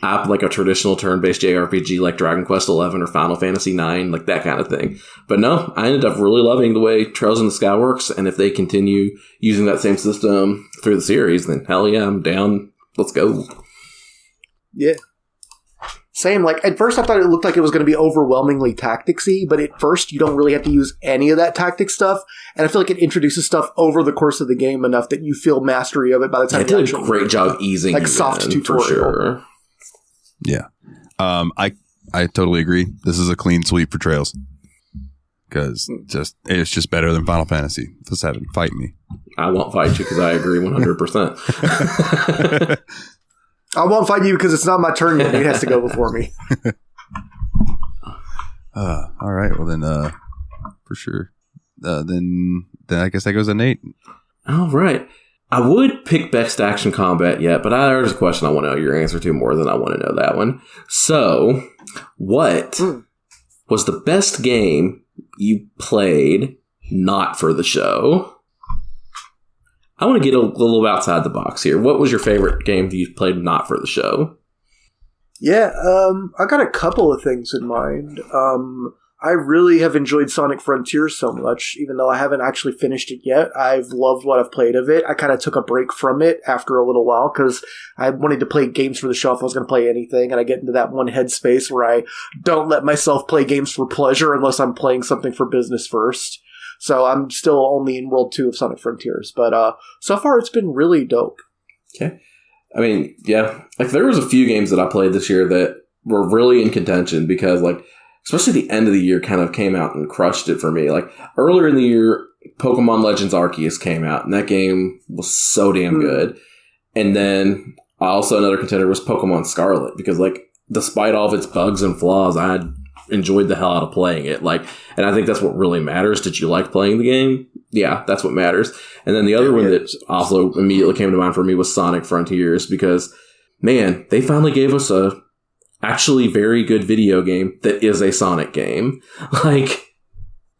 I'm like a traditional turn-based JRPG like Dragon Quest XI or Final Fantasy IX, like that kind of thing. But no, I ended up really loving the way Trails in the Sky works. And if they continue using that same system through the series, then hell yeah, I'm down. Let's go. Yeah. Same, like, at first I thought it looked like it was going to be overwhelmingly tacticsy, but at first you don't really have to use any of that tactic stuff, and I feel like it introduces stuff over the course of the game enough that you feel mastery of it by the time it did a great job easing like soft tutorial. For sure. Yeah. I totally agree. This is a clean sweep for Trails. Because it's just better than Final Fantasy. VII. Fight me. I won't fight you because I agree 100%. I won't fight you because it's not my turn yet. It has to go before me. All right. Well, then, for sure. Then I guess that goes to Nate. All right. I would pick best action combat yet, but there's a question I want to know your answer to more than I want to know that one. So, what was the best game you played not for the show? I want to get a little outside the box here. What was your favorite game that you played not for the show? Yeah, I got a couple of things in mind. I really have enjoyed Sonic Frontiers so much, even though I haven't actually finished it yet. I've loved what I've played of it. I kind of took a break from it after a little while because I wanted to play games for the show if I was going to play anything, and I get into that one headspace where I don't let myself play games for pleasure unless I'm playing something for business first. So I'm still only in World 2 of Sonic Frontiers. But so far, it's been really dope. Okay. I mean, yeah. Like, there was a few games that I played this year that were really in contention because, like, especially the end of the year kind of came out and crushed it for me. Like, earlier in the year, Pokemon Legends Arceus came out, and that game was so damn good. And then also another contender was Pokemon Scarlet because, like, despite all of its bugs and flaws, I had enjoyed the hell out of playing it. Like, and I think that's what really matters. Did you like playing the game? Yeah, that's what matters. And then the other one that also immediately came to mind for me was Sonic Frontiers because, man, they finally gave us a actually very good video game that is a Sonic game. Like,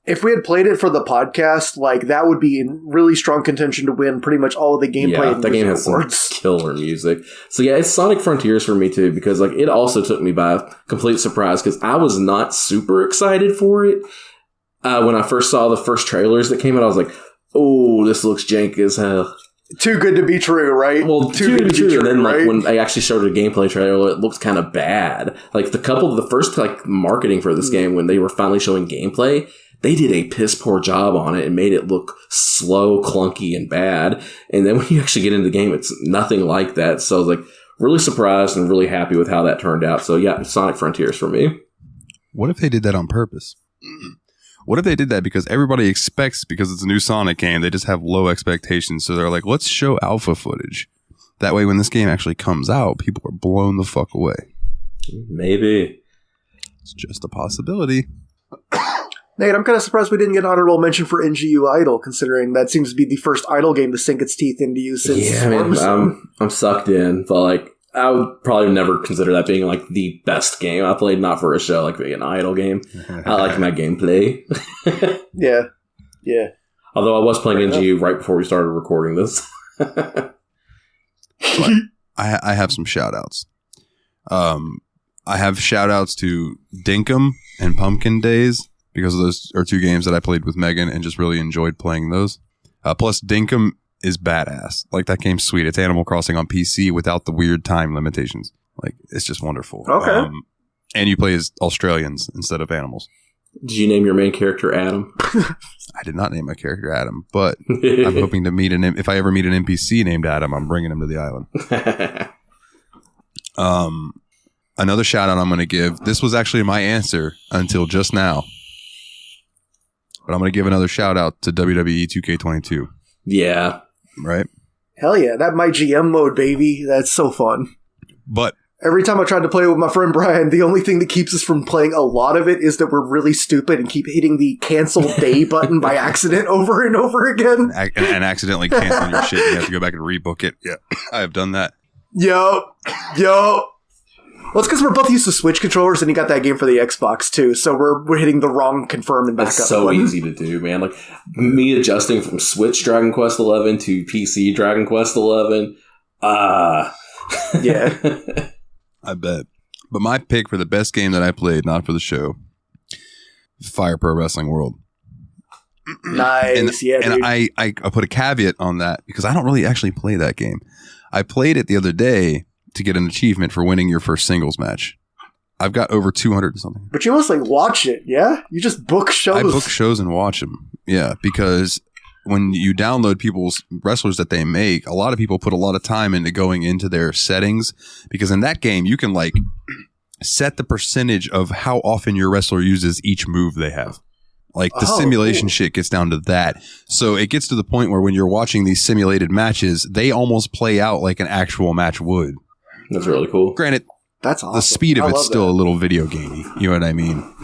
if we had played it for the podcast, like, that would be in really strong contention to win pretty much all of the gameplay. Yeah, that game has some killer music. So yeah, it's Sonic Frontiers for me too, because like it also took me by complete surprise because I was not super excited for it. When I first saw the first trailers that came out, I was like, oh, this looks jank as hell. Too good to be true, right? Well, too good to be true. And then, like, when I actually showed a gameplay trailer, it looked kind of bad. Like, the first, like, marketing for this game, when they were finally showing gameplay, they did a piss poor job on it and made it look slow, clunky, and bad. And then when you actually get into the game, it's nothing like that. So I was, like, really surprised and really happy with how that turned out. So, yeah, Sonic Frontiers for me. What if they did that on purpose? What if they did that because everybody expects, because it's a new Sonic game, they just have low expectations. So they're like, let's show alpha footage. That way, when this game actually comes out, people are blown the fuck away. Maybe. It's just a possibility. Nate, I'm kind of surprised we didn't get an honorable mention for NGU Idol, considering that seems to be the first Idol game to sink its teeth into you since... Yeah, man, I'm sucked in, but like, I would probably never consider that being like the best game I played, not for a show, like being an Idol game. I like my gameplay. Yeah. Although I was playing NGU right before we started recording this. I have some shout outs. I have shout outs to Dinkum and Pumpkin Days, because those are two games that I played with Megan and just really enjoyed playing those. Plus, Dinkum is badass. Like, that game's sweet. It's Animal Crossing on PC without the weird time limitations. Like, it's just wonderful. Okay. And you play as Australians instead of animals. Did you name your main character Adam? I did not name my character Adam, but I'm hoping to meet if I ever meet an NPC named Adam, I'm bringing him to the island. Another shout out I'm going to give. This was actually my answer until just now. But I'm going to give another shout out to WWE 2K22. Yeah. Right? Hell yeah, that My GM mode, baby. That's so fun. But every time I tried to play it with my friend Brian, the only thing that keeps us from playing a lot of it is that we're really stupid and keep hitting the cancel day button by accident over and over again. And accidentally canceling your shit. You have to go back and rebook it. Yeah, I have done that. Yo. Well, it's because we're both used to Switch controllers, and you got that game for the Xbox too. So we're hitting the wrong confirm and backup. That's so button. easy to do, man. Like me adjusting from Switch Dragon Quest 11 to PC Dragon Quest 11. Yeah. I bet. But my pick for the best game that I played, not for the show, Fire Pro Wrestling World. Nice. And dude. I put a caveat on that because I don't really actually play that game. I played it the other day to get an achievement for winning your first singles match. I've got over 200 and something. But you mostly watch it, yeah? You just book shows. I book shows and watch them. Yeah, because when you download people's wrestlers that they make, a lot of people put a lot of time into going into their settings because in that game, you can like set the percentage of how often your wrestler uses each move they have. Like the simulation shit gets down to that. So it gets to the point where when you're watching these simulated matches, they almost play out like an actual match would. That's really cool. Granted, that's awesome. The speed of it's still a little video gamey. You know what I mean?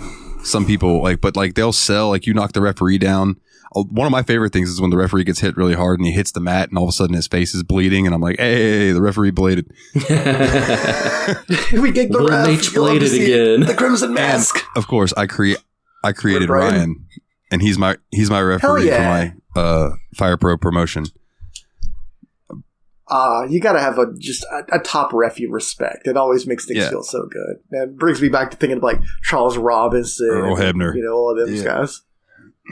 Some people but they'll sell, like you knock the referee down. One of my favorite things is when the referee gets hit really hard and he hits the mat and all of a sudden his face is bleeding and I'm like, hey, the referee bladed. We get the ref. H bladed again. The Crimson Mask. And of course, I created Ryan, and he's my referee for my Fire Pro promotion. You gotta have a top ref you respect. It always makes things feel so good. And it brings me back to thinking of like Charles Robinson, Earl Hebner, all of those guys.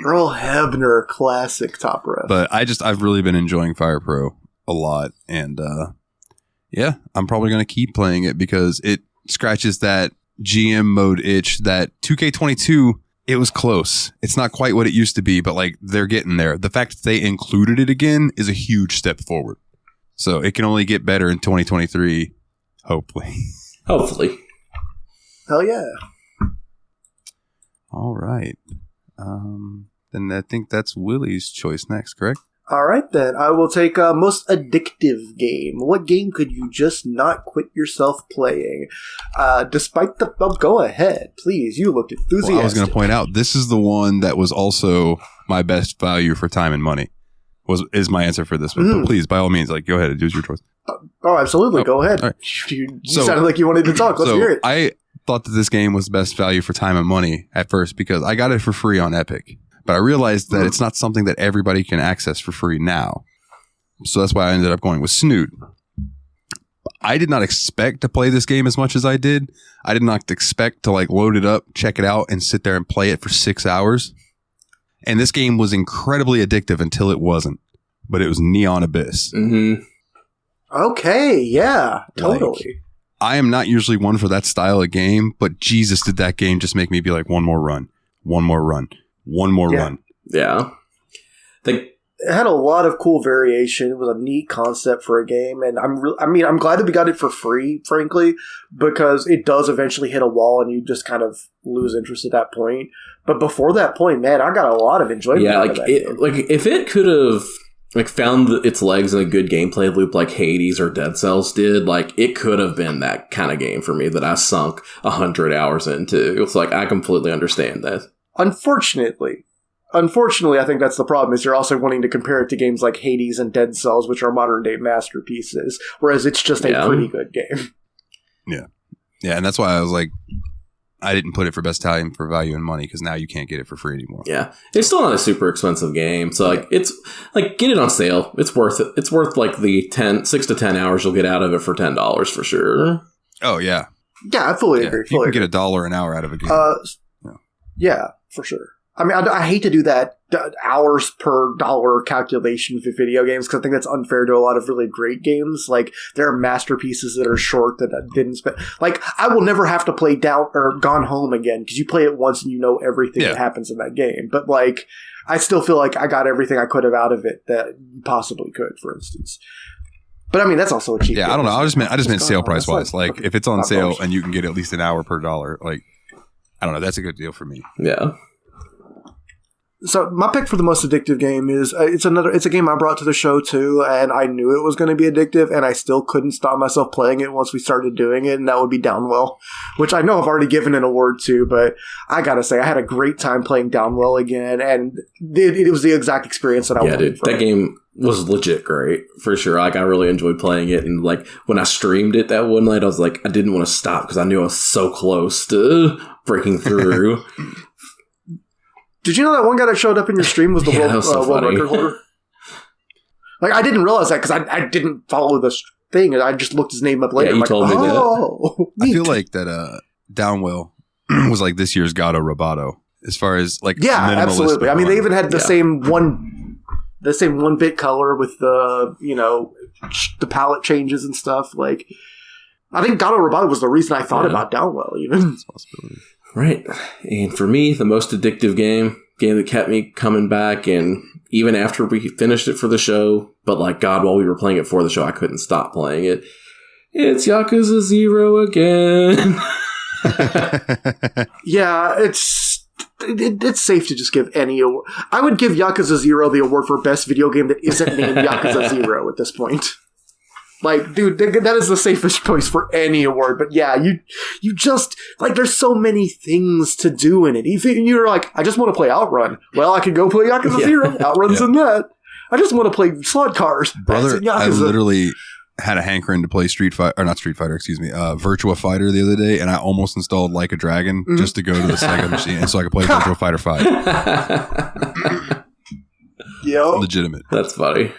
Earl Hebner, classic top ref. But I've really been enjoying Fire Pro a lot, and I'm probably gonna keep playing it because it scratches that GM mode itch that 2K22. It was close. It's not quite what it used to be, but like they're getting there. The fact that they included it again is a huge step forward. So it can only get better in 2023, hopefully. Hopefully. Hell yeah. All right. Then I think that's Willie's choice next, correct? All right, then. I will take most addictive game. What game could you just not quit yourself playing? Despite the... Oh, go ahead. Please. You looked enthusiastic. Well, I was going to point out, this is the one that was also my best value for time and money. Is my answer for this one. But please, by all means, go ahead. Do your choice. Oh, absolutely. Go ahead. Right. You sounded like you wanted to talk. Let's hear it. I thought that this game was best value for time and money at first because I got it for free on Epic. But I realized that it's not something that everybody can access for free now. So that's why I ended up going with Snood. I did not expect to play this game as much as I did. I did not expect to load it up, check it out, and sit there and play it for 6 hours. And this game was incredibly addictive until it wasn't. But it was Neon Abyss. Mm-hmm. Okay, yeah, totally. I am not usually one for that style of game, but Jesus, did that game just make me be like, one more run. Yeah. It had a lot of cool variation. It was a neat concept for a game, and I'm glad that we got it for free, frankly, because it does eventually hit a wall, and you just kind of lose interest at that point. But before that point, man, I got a lot of enjoyment. Yeah, if it could have found its legs in a good gameplay loop like Hades or Dead Cells did, it could have been that kind of game for me that I sunk 100 hours into. It's I completely understand that. Unfortunately, I think that's the problem, is you're also wanting to compare it to games like Hades and Dead Cells, which are modern-day masterpieces, whereas it's just a pretty good game. Yeah. Yeah, and that's why I was I didn't put it for best time for value and money, because now you can't get it for free anymore. Yeah. It's still not a super expensive game, so, it's, get it on sale. It's worth it. It's worth, the 6 to 10 hours you'll get out of it for $10 for sure. Oh, yeah. Yeah, I fully agree. You can get $1 an hour out of a game. Yeah, for sure. I mean, I hate to do that hours per dollar calculation for video games, because I think that's unfair to a lot of really great games. There are masterpieces that are short that I didn't spend. I will never have to play Gone Home again, because you play it once and you know everything that happens in that game. But I still feel like I got everything I could have out of it that you possibly could, for instance. But I mean, that's also a cheap game. I don't know. I just meant sale price wise. If it's on sale and you can get at least an hour per dollar, I don't know. That's a good deal for me. Yeah. So my pick for the most addictive game is it's a game I brought to the show too, and I knew it was going to be addictive, and I still couldn't stop myself playing it once we started doing it, and that would be Downwell, which I know I've already given an award to, but I gotta say I had a great time playing Downwell again, and it was the exact experience that I wanted. Dude, that game was legit great for sure. Like I really enjoyed playing it, and like when I streamed it that one night, I was like, I didn't want to stop because I knew I was so close to breaking through. Did you know that one guy that showed up in your stream was the world record holder? Like, I didn't realize that because I didn't follow this thing, and I just looked his name up later. Yeah, you told me that. I feel like that Downwell was like this year's Gato Roboto as far as like absolutely. I mean, they even had the same one bit color with the the palette changes and stuff. Like, I think Gato Roboto was the reason I thought about Downwell. Even. That's a possibility. Right. And for me, the most addictive game that kept me coming back, and even after we finished it for the show, but like God, while we were playing it for the show, I couldn't stop playing it. It's Yakuza 0 again. Yeah, it's safe to just give any award. I would give Yakuza 0 the award for best video game that isn't named Yakuza 0 at this point. Like, dude, that is the safest choice for any award. But yeah, you just, like, there's so many things to do in it. Even you're like, I just want to play Outrun. Well, I could go play Yakuza 0. Outrun's in that. I just want to play slot cars. Brother, I literally had a hankering to play Virtua Fighter the other day, and I almost installed Like a Dragon just to go to the Sega machine, and so I could play Virtua Fighter 5. Yo. Legitimate. That's funny.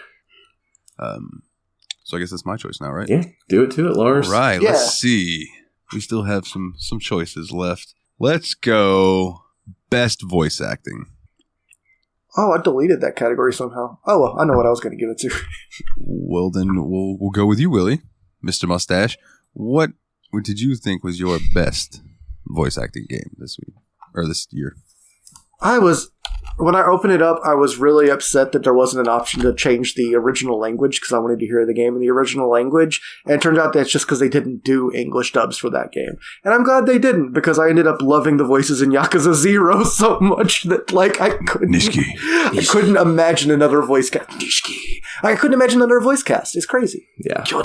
So I guess that's my choice now, right? Yeah, do it to it, Lars. All right, let's see. We still have some choices left. Let's go best voice acting. Oh, I deleted that category somehow. Oh, well, I know what I was going to give it to. Well, then we'll go with you, Willie, Mr. Mustache. What did you think was your best voice acting game this week or this year? When I opened it up, I was really upset that there wasn't an option to change the original language because I wanted to hear the game in the original language. And it turned out that's just because they didn't do English dubs for that game. And I'm glad they didn't because I ended up loving the voices in Yakuza 0 so much that, like, I couldn't imagine another voice cast. I couldn't imagine another voice cast. It's crazy. Yeah. Sure.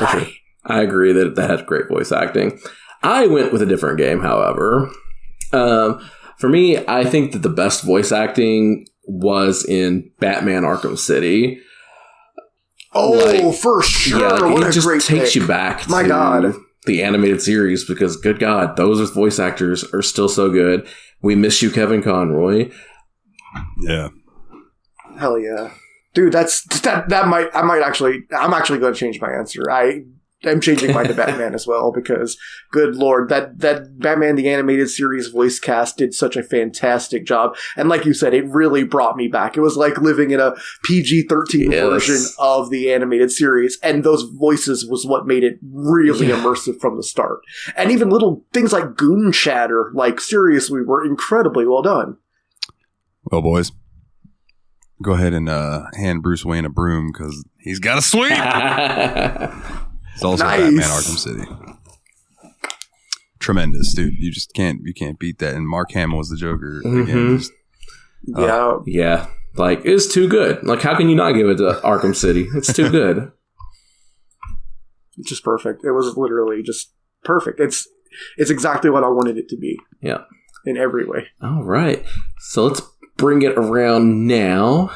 I agree that had great voice acting. I went with a different game, however. For me, I think that the best voice acting was in Batman Arkham City. Oh, for sure. Yeah, what it just great takes pick. you back to the animated series because, good God, those voice actors are still so good. We miss you, Kevin Conroy. Yeah. Hell yeah. Dude, I'm actually going to change my answer. I'm changing mine to Batman as well because, good lord, that Batman the Animated Series voice cast did such a fantastic job. And like you said, it really brought me back. It was like living in a PG-13 version of the animated series, and those voices was what made it really immersive from the start. And even little things like goon chatter, like, seriously, were incredibly well done. Well, boys, go ahead and hand Bruce Wayne a broom because he's got a sweep. It's also Batman Arkham City. Tremendous, dude. You can't beat that. And Mark Hamill was the Joker again. Yeah. Like, it's too good. Like, how can you not give it to Arkham City? It's too good. It's just perfect. It was literally just perfect. It's exactly what I wanted it to be. Yeah. In every way. All right. So let's bring it around now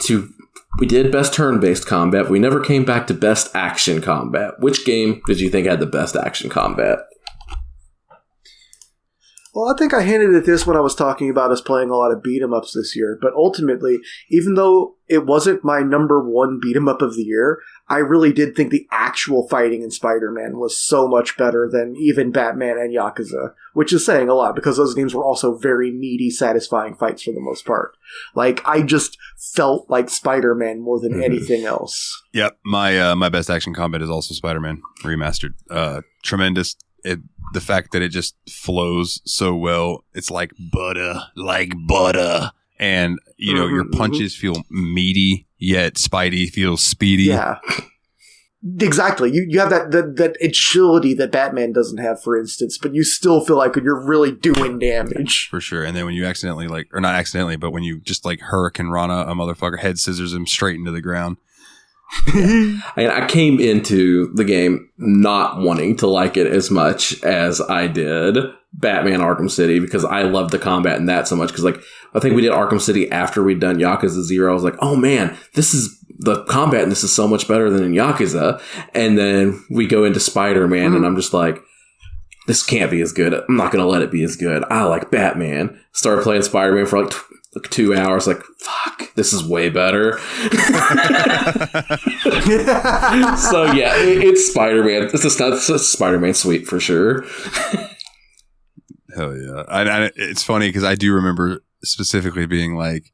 to... We did best turn-based combat. We never came back to best action combat. Which game did you think had the best action combat? Well, I think I hinted at this when I was talking about us playing a lot of beat-em-ups this year. But ultimately, even though it wasn't my number one beat-em-up of the year, I really did think the actual fighting in Spider-Man was so much better than even Batman and Yakuza, which is saying a lot because those games were also very meaty, satisfying fights for the most part. Like, I just felt like Spider-Man more than anything else. Yep, my best action combat is also Spider-Man Remastered. Tremendous. The fact that it just flows so well, it's like butter. And, your punches feel meaty, yet Spidey feels speedy. Yeah. Exactly. You have that agility that Batman doesn't have, for instance, but you still feel like you're really doing damage. For sure. And then when you accidentally, or not accidentally, but when you just Hurricane Rana a motherfucker, head scissors him straight into the ground. I came into the game not wanting to like it as much as I did Batman Arkham City, because I loved the combat in that so much. Because I think we did Arkham City after we'd done Yakuza 0. I was like, oh man, the combat in this is so much better than in Yakuza. And then we go into Spider-Man and I'm just like, this can't be as good. I'm not going to let it be as good. I like Batman. Started playing Spider-Man for 2 hours, fuck, this is way better. So yeah, it's Spider-Man. It's a Spider-Man suite for sure. Hell yeah. It's funny because I do remember specifically being like,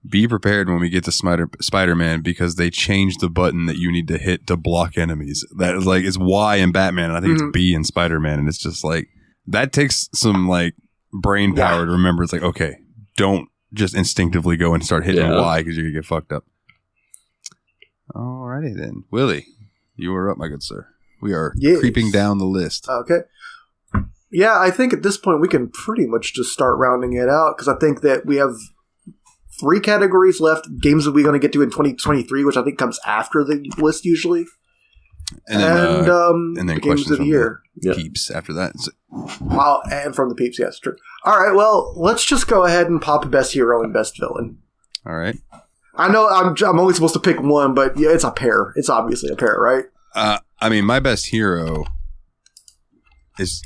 be prepared when we get to Spider-Man, because they changed the button that you need to hit to block enemies. That is it's Y in Batman, and I think it's B in Spider-Man, and it's just that takes some brain power to remember. It's okay, don't just instinctively go and start hitting Y because you're gonna get fucked up. Alrighty then. Willie, you are up, my good sir. We are creeping down the list. Okay. Yeah, I think at this point we can pretty much just start rounding it out, because I think that we have 3 categories left. Games that we're going to get to in 2023, which I think comes after the list usually. And then the games of the year. Peeps after that. And from the peeps, yes, true. All right, well, let's just go ahead and pop best hero and best villain. All right. I know I'm only supposed to pick one, but yeah, it's a pair. It's obviously a pair, right? My best hero is...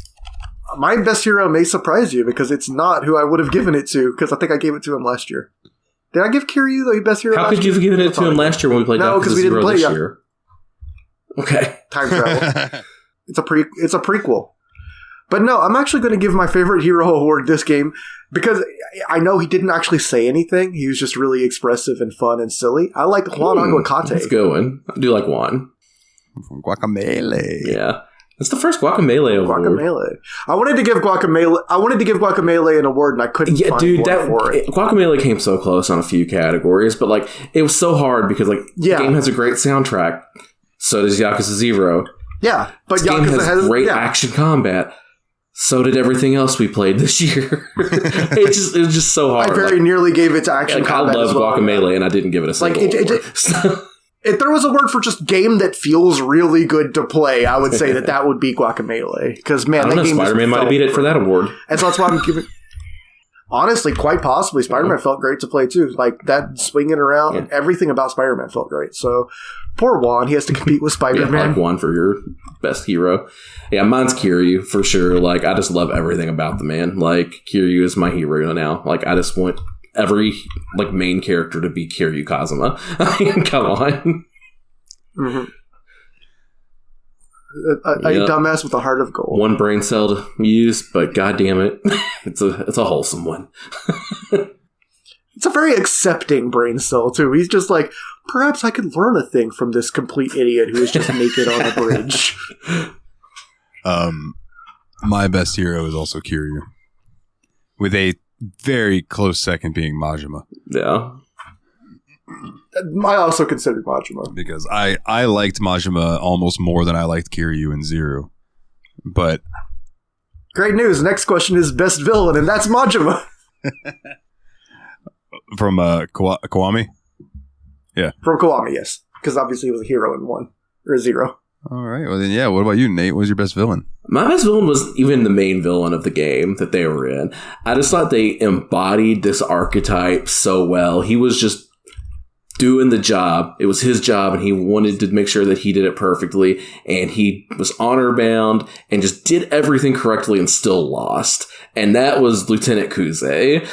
My best hero may surprise you, because it's not who I would have given it to, because I think I gave it to him last year. Did I give Kiryu the best hero? How could you have given it to him last year when we played? No, because we didn't play this year. Okay, time travel. It's a prequel. But no, I'm actually going to give my favorite hero award this game, because I know he didn't actually say anything. He was just really expressive and fun and silly. I like Juan Aguacate. Let's go in. I do like Juan. From Guacamelee. Yeah. It's the first Guacamelee award. Guacamelee. I wanted to give Guacamelee an award, and I couldn't find one for it. Guacamelee came so close on a few categories, but it was so hard because the game has a great soundtrack. So does Yakuza 0. Yeah, but this Yakuza game has great action combat. So did everything else we played this year. It was just so hard. I very nearly gave it to action combat. I love Guacamelee, and I didn't give it a single award. If there was a word for just game that feels really good to play, I would say that would be Guacamelee. Because, man, that game Spider-Man might have beat it for that award. And so that's why I'm giving... Honestly, quite possibly, Spider-Man felt great to play, too. That swinging around, everything about Spider-Man felt great. So, poor Juan, he has to compete with Spider-Man. I like Juan for your best hero. Yeah, mine's Kiryu, for sure. I just love everything about the man. Kiryu is my hero now. I just want... every main character to be Kiryu Kazuma. I mean, come on. Mm-hmm. A dumbass with a heart of gold. One brain cell to use, but goddamn it, it's a wholesome one. It's a very accepting brain cell too. He's just perhaps I could learn a thing from this complete idiot who is just naked on a bridge. My best hero is also Kiryu, with a very close second being Majima. Yeah. I also considered Majima. Because I liked Majima almost more than I liked Kiryu in 0. But... Great news. Next question is best villain, and that's Majima. From Kiwami? Yeah. From Kiwami, yes. Because obviously he was a hero in 1. Or 0. All right. Well, then, yeah. What about you, Nate? What was your best villain? My best villain was even the main villain of the game that they were in. I just thought they embodied this archetype so well. He was just doing the job. It was his job, and he wanted to make sure that he did it perfectly. And he was honor bound and just did everything correctly and still lost. And that was Lieutenant Kuze.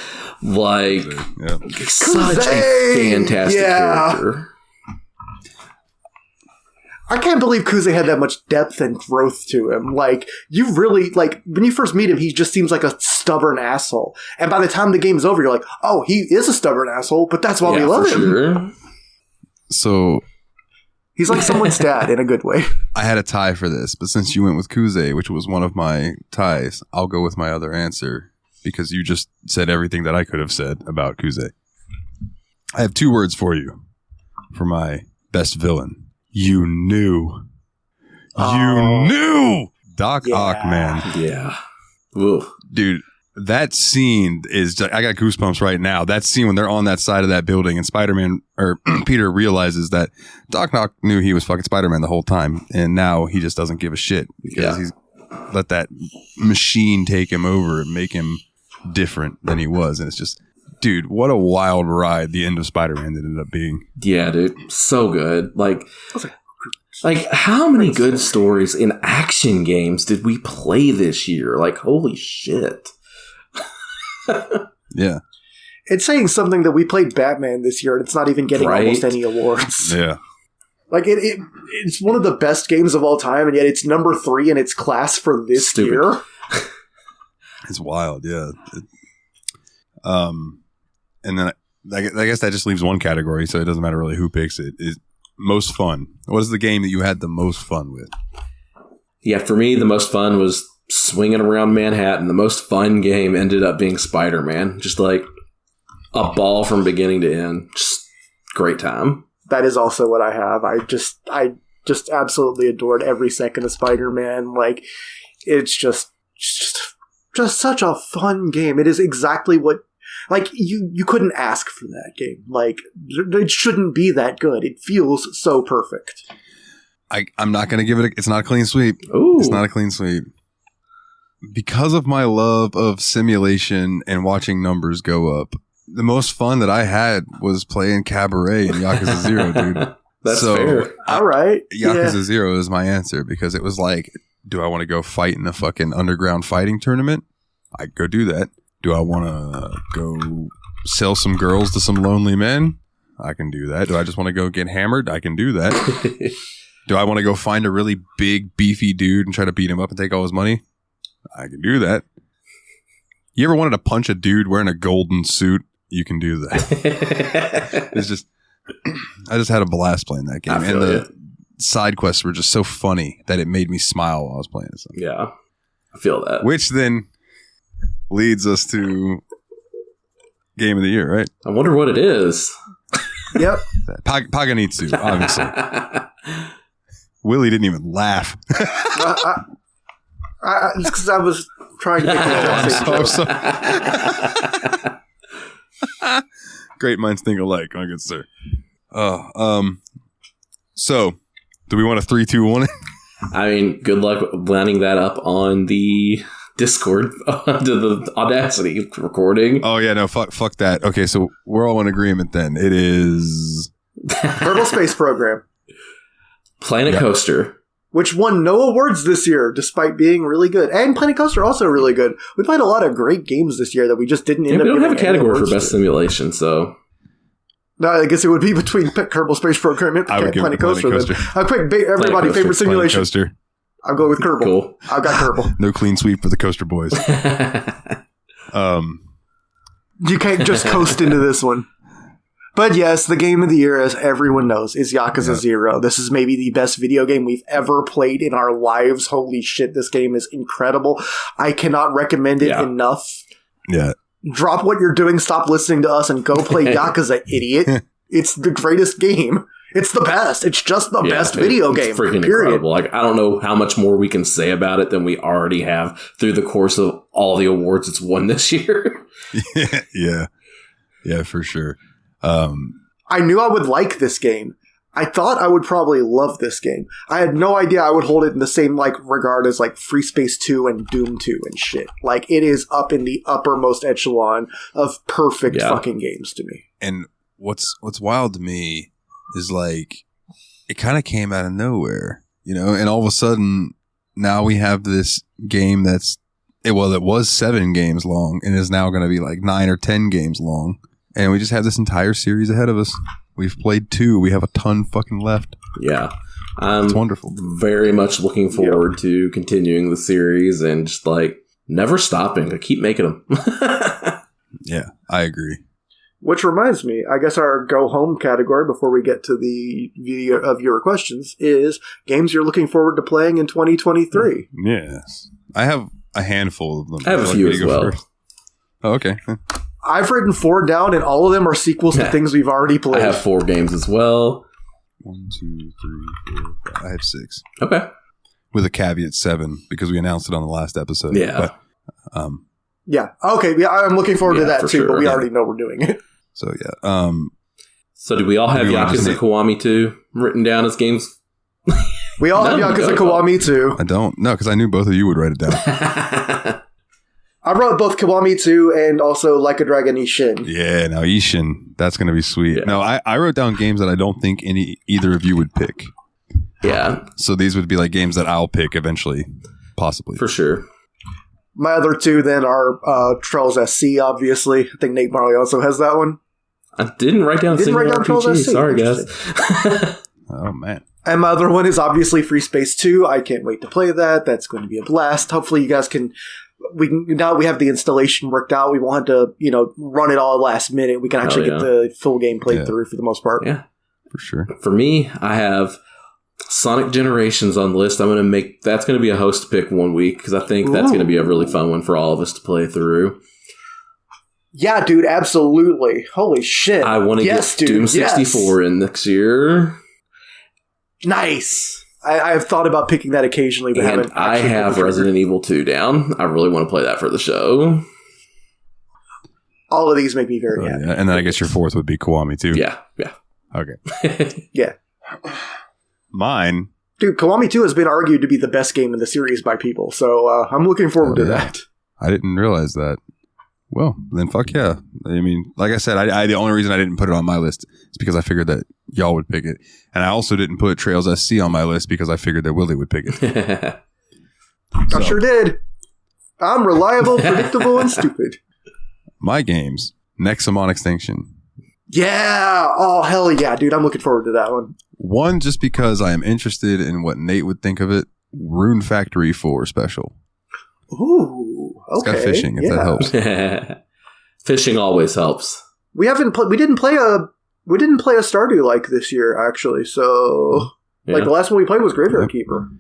Such a fantastic character. I can't believe Kuze had that much depth and growth to him. You really, when you first meet him, he just seems like a stubborn asshole. And by the time the game's over, you're like, oh, he is a stubborn asshole, but that's why we love him. Sure. So... He's like someone's dad in a good way. I had a tie for this, but since you went with Kuze, which was one of my ties, I'll go with my other answer, because you just said everything that I could have said about Kuze. I have 2 words for you for my best villain. You knew. You knew! Doc Ock, man. Yeah. Ooh. Dude, that scene is... I got goosebumps right now. That scene when they're on that side of that building and Spider-Man, or Peter realizes that Doc Ock knew he was fucking Spider-Man the whole time. And now he just doesn't give a shit because he's let that machine take him over and make him different than he was. And it's just... Dude, what a wild ride the end of Spider-Man ended up being. Yeah, dude. So good. Like how many good stories in action games did we play this year? Like, holy shit. Yeah. It's saying something that we played Batman this year, and it's not even getting almost any awards. Yeah. Like, it's one of the best games of all time, and yet it's number 3 in its class for this year. It's wild, yeah. And then I guess that just leaves one category, so it doesn't matter really who picks it. Is most fun. What is the game that you had the most fun with? Yeah, for me, the most fun was swinging around Manhattan. The most fun game ended up being Spider-Man. Just like a ball from beginning to end. Just great time. That is also what I have. I just absolutely adored every second of Spider-Man. Like, it's just such a fun game. It is exactly what... Like, you couldn't ask for that game. Like, it shouldn't be that good. It feels so perfect. I'm not going to give it it's not a clean sweep. Ooh. It's not a clean sweep. Because of my love of simulation and watching numbers go up, the most fun that I had was playing Cabaret in Yakuza 0, dude. That's fair. All right. Yakuza 0 is my answer because it was like, do I want to go fight in a fucking underground fighting tournament? I'd go do that. Do I want to go sell some girls to some lonely men? I can do that. Do I just want to go get hammered? I can do that. Do I want to go find a really big, beefy dude and try to beat him up and take all his money? I can do that. You ever wanted to punch a dude wearing a golden suit? You can do that. It's just... I just had a blast playing that game. And the side quests were just so funny that it made me smile while I was playing it. So. Yeah. I feel that. Which then... leads us to Game of the Year, right? I wonder what it is. Yep. Paganitsu, obviously. Willie didn't even laugh. It's because I was trying to make a joke. Great minds think alike, my good sir. So, do we want a 3, 2, 1? I mean, good luck lining that up on the Discord to the Audacity recording. Oh yeah, no, fuck that. Okay, so we're all in agreement then. It is Kerbal Space Program, Planet Coaster, which won no awards this year, despite being really good, and Planet Coaster also really good. We played a lot of great games this year that we just didn't end up. We don't have a category for best to. Simulation, so. No, I guess it would be between Kerbal Space Program and Planet Coaster. Everybody favorite simulation. Coaster. I'll go with Kerbal. Cool. I've got Kerbal. No clean sweep for the Coaster Boys. You can't just coast into this one. But yes, the game of the year, as everyone knows, is Yakuza 0. This is maybe the best video game we've ever played in our lives. Holy shit, this game is incredible. I cannot recommend it enough. Yeah. Drop what you're doing, stop listening to us, and go play Yakuza, idiot. It's the greatest game. It's the best. It's just the best video game. It's freaking period. incredible. Like, I don't know how much more we can say about it than we already have through the course of all the awards it's won this year. Yeah, for sure. I knew I would like this game. I thought I would probably love this game. I had no idea I would hold it in the same regard as Free Space 2 and Doom 2 and shit. Like, it is up in the uppermost echelon of perfect fucking games to me. And what's wild to me is it kind of came out of nowhere, and all of a sudden now we have this game it was 7 games long and is now going to be 9 or 10 games long. And we just have this entire series ahead of us. We've played 2. We have a ton fucking left. Yeah. It's wonderful. Very much looking forward to continuing the series and just never stopping. I keep making them. Yeah, I agree. Which reminds me, I guess our go home category before we get to the viewer questions is games you're looking forward to playing in 2023. Yes. I have a handful of them. I have a few as well. Oh, okay. I've written 4 down, and all of them are sequels to things we've already played. I have 4 games as well. 1, 2, 3, 4, 5. I have 6. Okay. with a caveat 7 because we announced it on the last episode. Yeah. But, Yeah. Okay. Yeah, I'm looking forward to that too, sure. but we already know we're doing it. So yeah. So do we all have Yakuza Kiwami 2 written down as games? We all have Yakuza Kiwami 2. I don't. No, because I knew both of you would write it down. I wrote both Kiwami 2 and also Like a Dragon Ishin. Yeah, now Ishin. That's going to be sweet. Yeah. No, I wrote down games that I don't think either of you would pick. Yeah. So these would be like games that I'll pick eventually, possibly. For sure. My other two then are Trolls SC, obviously. I think Nate Marley also has that one. I didn't write down single Trolls RPG. SC. Sorry, guys. Oh, man. And my other one is obviously Free Space 2. I can't wait to play that. That's going to be a blast. Hopefully you guys can... now we have the installation worked out. We want to, run it all last minute. We can actually get the full game played through for the most part. Yeah. For sure. For me, I have Sonic Generations on the list. I'm going to make... That's going to be a host pick one week because I think that's going to be a really fun one for all of us to play through. Yeah, dude, absolutely. Holy shit. I want to get Doom 64 in next year. Nice. I have thought about picking that occasionally, but haven't. I have Resident Evil 2 down. I really want to play that for the show. All of these make me very happy. Yeah. And then I guess your fourth would be Kiwami too. Yeah. Okay. Yeah. Mine. Dude, Kiwami 2 has been argued to be the best game in the series by people, so I'm looking forward to that. I didn't realize that. Well, then fuck yeah. I mean, like I said, I the only reason I didn't put it on my list is because I figured that y'all would pick it. And I also didn't put Trails SC on my list because I figured that Willie would pick it. I sure did. I'm reliable, predictable, and stupid. My games. Nexamon Extinction. Yeah! Oh, hell yeah, dude. I'm looking forward to that one. One, just because I am interested in what Nate would think of it. Rune Factory 4 special. Ooh, okay. It's got fishing, if that helps. Fishing always helps. We didn't play a Stardew like this year, actually. So, like the last one we played was Graveyard Keeper.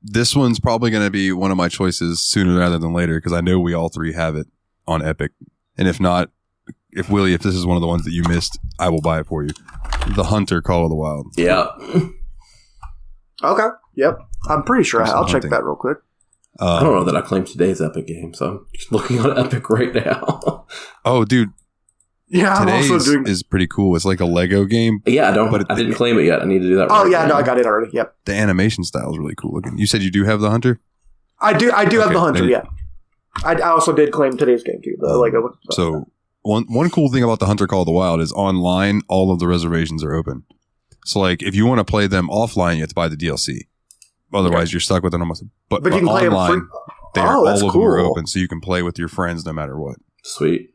This one's probably going to be one of my choices sooner rather than later because I know we all three have it on Epic. And if not, if this is one of the ones that you missed, I will buy it for you. The Hunter Call of the Wild. Yeah. Okay. Yep. I'm pretty sure. I'll check that real quick. I don't know that I claimed today's Epic game, so I'm just looking on Epic right now. Oh, dude. Yeah, today's I'm also doing... is pretty cool. It's like a Lego game. Yeah, I didn't claim it yet. I need to do that right now. No, I got it already. Yep. The animation style is really cool looking. You said you do have the Hunter? I do have the Hunter, yeah. I also did claim today's game, too. The Lego one. So, one cool thing about the Hunter Call of the Wild is online, all of the reservations are open. So, like, if you want to play them offline, you have to buy the DLC. Otherwise, you're stuck with it almost. But you can play online, all of them are open, so you can play with your friends no matter what. Sweet.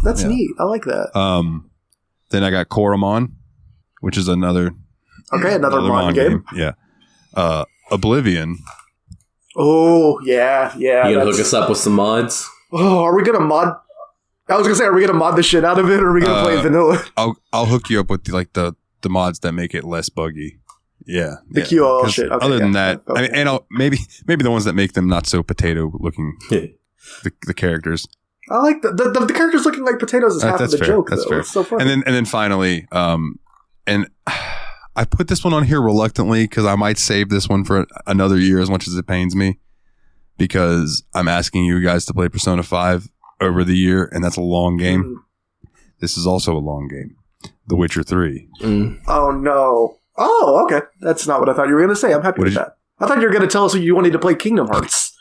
That's neat. I like that. Then I got Koromon, which is another Mon game. Yeah. Oblivion. Oh, yeah. You gonna hook us up with some mods? Oh, are we gonna mod? I was gonna say, are we gonna mod the shit out of it, or are we gonna play vanilla? I'll hook you up with the mods that make it less buggy. Yeah, the QOL shit. Okay, other than that, okay. I mean, and maybe the ones that make them not so potato looking. the characters. I like the characters looking like potatoes is half of the joke. That's though. fair. It's so funny. And then finally, and I put this one on here reluctantly because I might save this one for another year as much as it pains me because I'm asking you guys to play Persona 5 over the year, and that's a long game. This is also a long game. The Witcher 3. Oh no. Oh, okay. That's not what I thought you were going to say. I'm happy with that. I thought you were going to tell us you wanted to play Kingdom Hearts.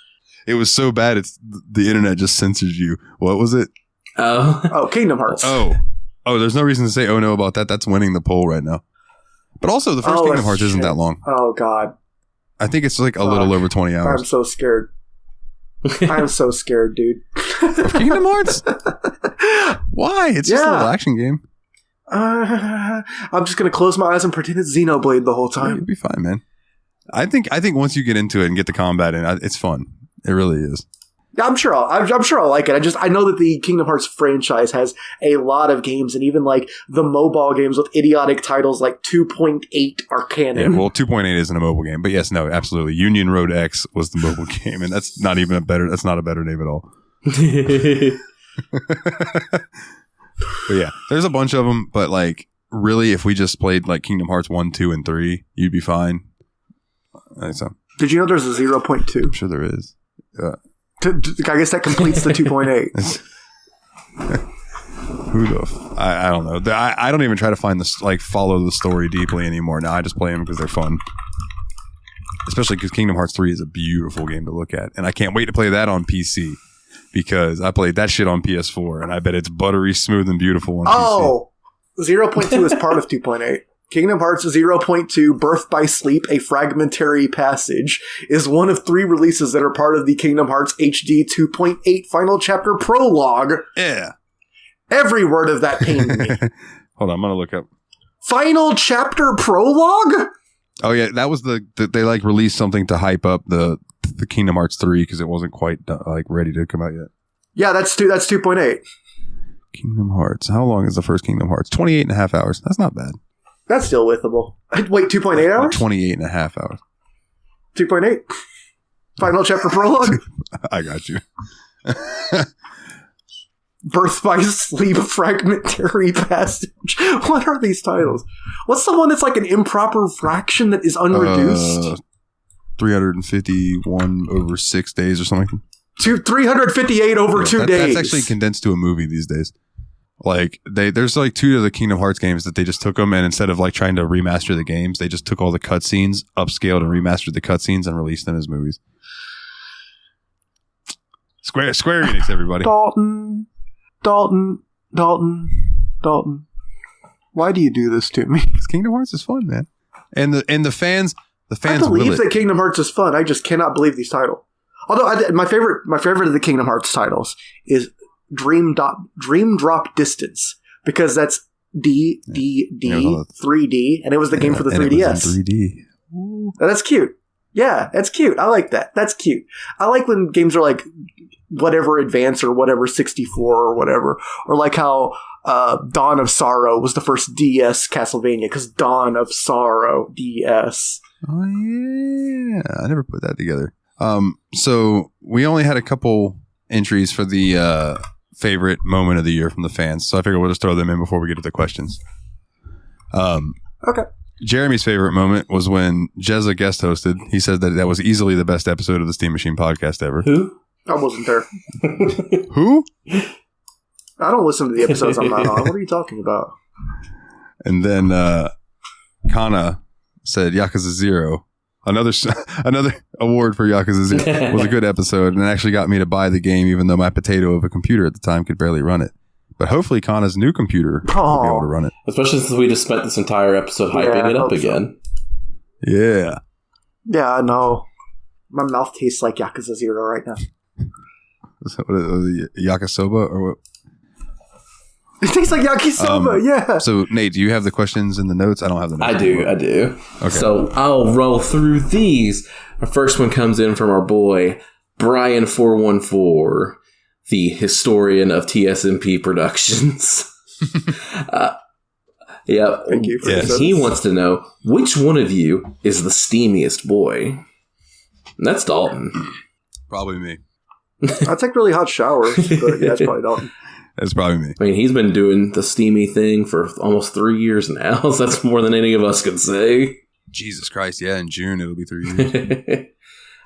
It was so bad, the internet just censors you. What was it? Oh, Kingdom Hearts. Oh, there's no reason to say oh no about that. That's winning the poll right now. But also, the first Kingdom Hearts isn't that long. Oh, God. I think it's like a little over 20 hours. I'm so scared. I'm so scared, dude. Of Kingdom Hearts? Why? It's just a little action game. I'm just gonna close my eyes and pretend it's Xenoblade the whole time. Yeah, you'll be fine, man. I think once you get into it and get the combat in, it's fun. It really is. I'm sure I'll like it. I know that the Kingdom Hearts franchise has a lot of games, and even like the mobile games with idiotic titles like 2.8 are canon. Yeah, well, 2.8 isn't a mobile game, but yes, no, absolutely. Union Road X was the mobile game, and that's not a better name at all. But yeah, there's a bunch of them, but like really, if we just played like Kingdom Hearts 1, 2, and 3, you'd be fine. So Did you know there's a 0.2? I'm sure there is. I guess that completes the 2.8. I don't know. I don't even try to find this, like, follow the story deeply anymore. Now I just play them because they're fun. Especially because Kingdom Hearts 3 is a beautiful game to look at. And I can't wait to play that on PC because I played that shit on PS4 and I bet it's buttery smooth and beautiful on PC. 0.2 is part of 2.8. Kingdom Hearts 0.2 Birth by Sleep, a Fragmentary Passage is one of 3 releases that are part of the Kingdom Hearts HD 2.8 Final Chapter Prologue. Yeah. Every word of that pained me. Hold on, I'm going to look up. Final Chapter Prologue? Oh, yeah, that was they like released something to hype up the Kingdom Hearts 3 because it wasn't quite like ready to come out yet. Yeah, that's 2.8. Kingdom Hearts. How long is the first Kingdom Hearts? 28 and a half hours. That's not bad. That's still withable. Wait, 2.8 hours? 28 and a half hours. 2.8? Final Chapter Prologue? I got you. Birth by Sleep, Fragmentary Passage. What are these titles? What's the one that's like an improper fraction that is unreduced? 351 over 6 days or something. 358 over 2 days. That's actually condensed to a movie these days. Like there's like 2 of the Kingdom Hearts games that they just took them and instead of like trying to remaster the games, they just took all the cutscenes, upscaled and remastered the cutscenes and released them as movies. Square Enix, everybody. Dalton. Why do you do this to me? Because Kingdom Hearts is fun, man. And the fans I believe will that Kingdom Hearts is fun. I just cannot believe these titles. Although my favorite of the Kingdom Hearts titles is Dream Drop Distance because that's D 3D and it was the game for the 3DS. It was in 3D. Oh, that's cute. Yeah, that's cute. I like that. That's cute. I like when games are like whatever Advance or whatever 64 or whatever, or like how Dawn of Sorrow was the first DS Castlevania because Dawn of Sorrow DS. Oh yeah, I never put that together. So we only had a couple entries for the favorite moment of the year from the fans, so I figured we'll just throw them in before we get to the questions. Okay. Jeremy's favorite moment was when Jezza guest hosted. He said that was easily the best episode of the Steam Machine podcast ever. Who? I wasn't there. Who? I don't listen to the episodes I'm not on. What are you talking about? And then Kana said Yakuza 0. Another award for Yakuza 0 was a good episode and actually got me to buy the game even though my potato of a computer at the time could barely run it. But hopefully Kana's new computer will be able to run it. Especially since we just spent this entire episode hyping it up again. So. Yeah. Yeah, I know. My mouth tastes like Yakuza 0 right now. Yakisoba or what? It tastes like yakisoba, yeah. So, Nate, do you have the questions in the notes? I don't have the notes. I do. Okay. So, I'll roll through these. Our first one comes in from our boy, Brian414, the historian of TSMP Productions. Yeah. Thank you for this. He wants to know, which one of you is the steamiest boy? And that's Dalton. Probably me. I take really hot showers, but yeah, it's probably Dalton. That's probably me. I mean, he's been doing the steamy thing for almost 3 years now, so that's more than any of us can say. Jesus Christ, yeah, in June it'll be 3 years.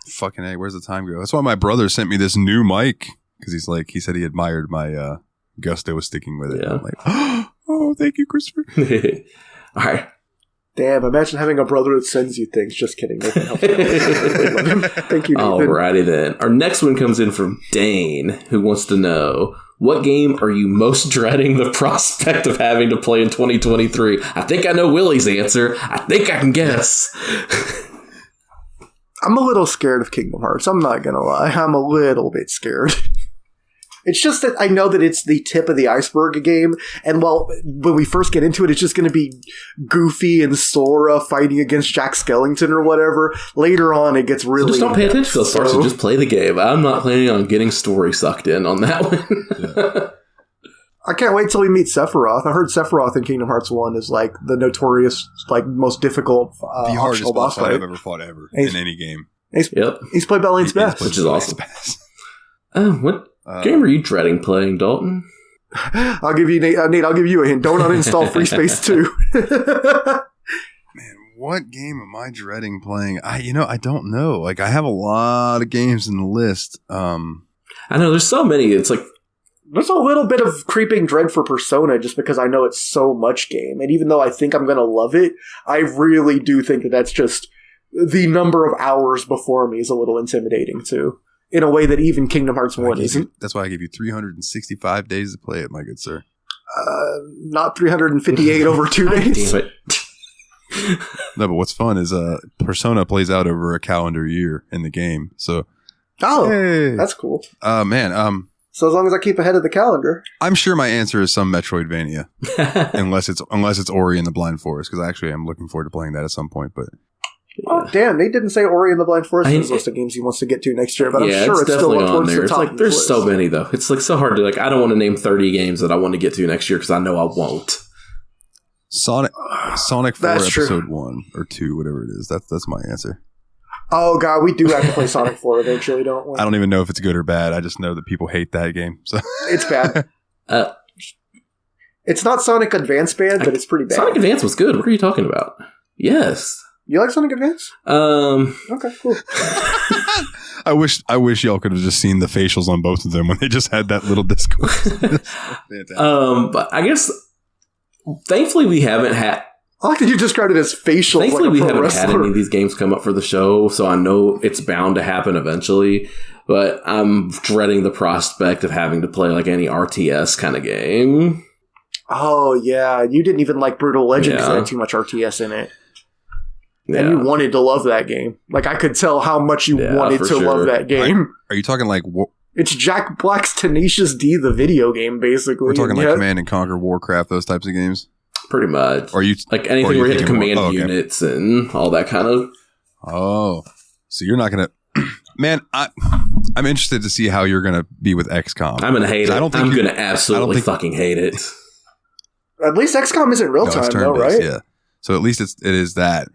Fucking A, where's the time go? That's why my brother sent me this new mic, because he said he admired my gusto sticking with it. Yeah. I'm like, oh, thank you, Christopher. All right. Damn, imagine having a brother that sends you things. Just kidding. Nathan helps out. Thank you, Nathan. Alrighty then. Our next one comes in from Dane, who wants to know, what game are you most dreading the prospect of having to play in 2023? I think I know Willie's answer. I think I can guess. I'm a little scared of Kingdom Hearts. I'm not going to lie. I'm a little bit scared. It's just that I know that it's the tip of the iceberg game, and when we first get into it, it's just going to be Goofy and Sora fighting against Jack Skellington or whatever. Later on, it gets really... Just don't pay attention to those parts, so just play the game. I'm not planning on getting story sucked in on that one. Yeah. I can't wait till we meet Sephiroth. I heard Sephiroth in Kingdom Hearts 1 is like the notorious, like most difficult the hardest boss fight fight I've ever fought ever in any game. He's played by Lane's best. Which is awesome. What game are you dreading playing, Dalton? I'll give you, Nate, I'll give you a hint. Don't uninstall Free Space 2. Man, What game am I dreading playing? I don't know. Like, I have a lot of games in the list. I know there's so many. It's like there's a little bit of creeping dread for Persona just because I know it's so much game. And even though I think I'm going to love it, I really do think that that's just the number of hours before me is a little intimidating too, in a way that even Kingdom Hearts 1 isn't. That's why I gave you 365 days to play it, my good sir. Not 358 over 2 days. damn it. No, but what's fun is Persona plays out over a calendar year in the game. So, hey. That's cool. Man, so as long as I keep ahead of the calendar, I'm sure my answer is some Metroidvania, unless it's Ori and the Blind Forest, because actually I'm looking forward to playing that at some point. But oh damn, they didn't say Ori and the Blind Forest was a list of games he wants to get to next year, but I'm sure it's still up towards the top. Like, there's so many though. It's like so hard to I don't want to name 30 games that I want to get to next year because I know I won't. Sonic 4 That's true. episode 1 or 2, whatever it is. That's my answer. Oh god, we do have to play Sonic 4 eventually, don't we? I don't even know if it's good or bad. I just know that people hate that game. So it's bad. It's not Sonic Advance bad, but it's pretty bad. Sonic Advance was good. What are you talking about? Yes. You like Sonic Advance? Okay, cool. I wish y'all could have just seen the facials on both of them when they just had that little Discord. But I guess thankfully we haven't had. I like that you described it as facial. Thankfully, like we haven't had any of these games come up for the show, so I know it's bound to happen eventually. But I'm dreading the prospect of having to play like any RTS kind of game. Oh yeah, you didn't even like Brutal Legend because it had too much RTS in it. Yeah. And you wanted to love that game. Like, I could tell how much you wanted to love that game. Are you talking like... It's Jack Black's Tenacious D, the video game, basically. We're talking like Command and Conquer, Warcraft, those types of games? Pretty much. Or you like anything where you hit command units and all that kind of... Oh. So you're not going to... Man, I'm interested to see how you're going to be with XCOM. I'm going to hate it. I'm going to absolutely fucking hate it. At least XCOM isn't real time, though, right? Yeah. So at least it is that.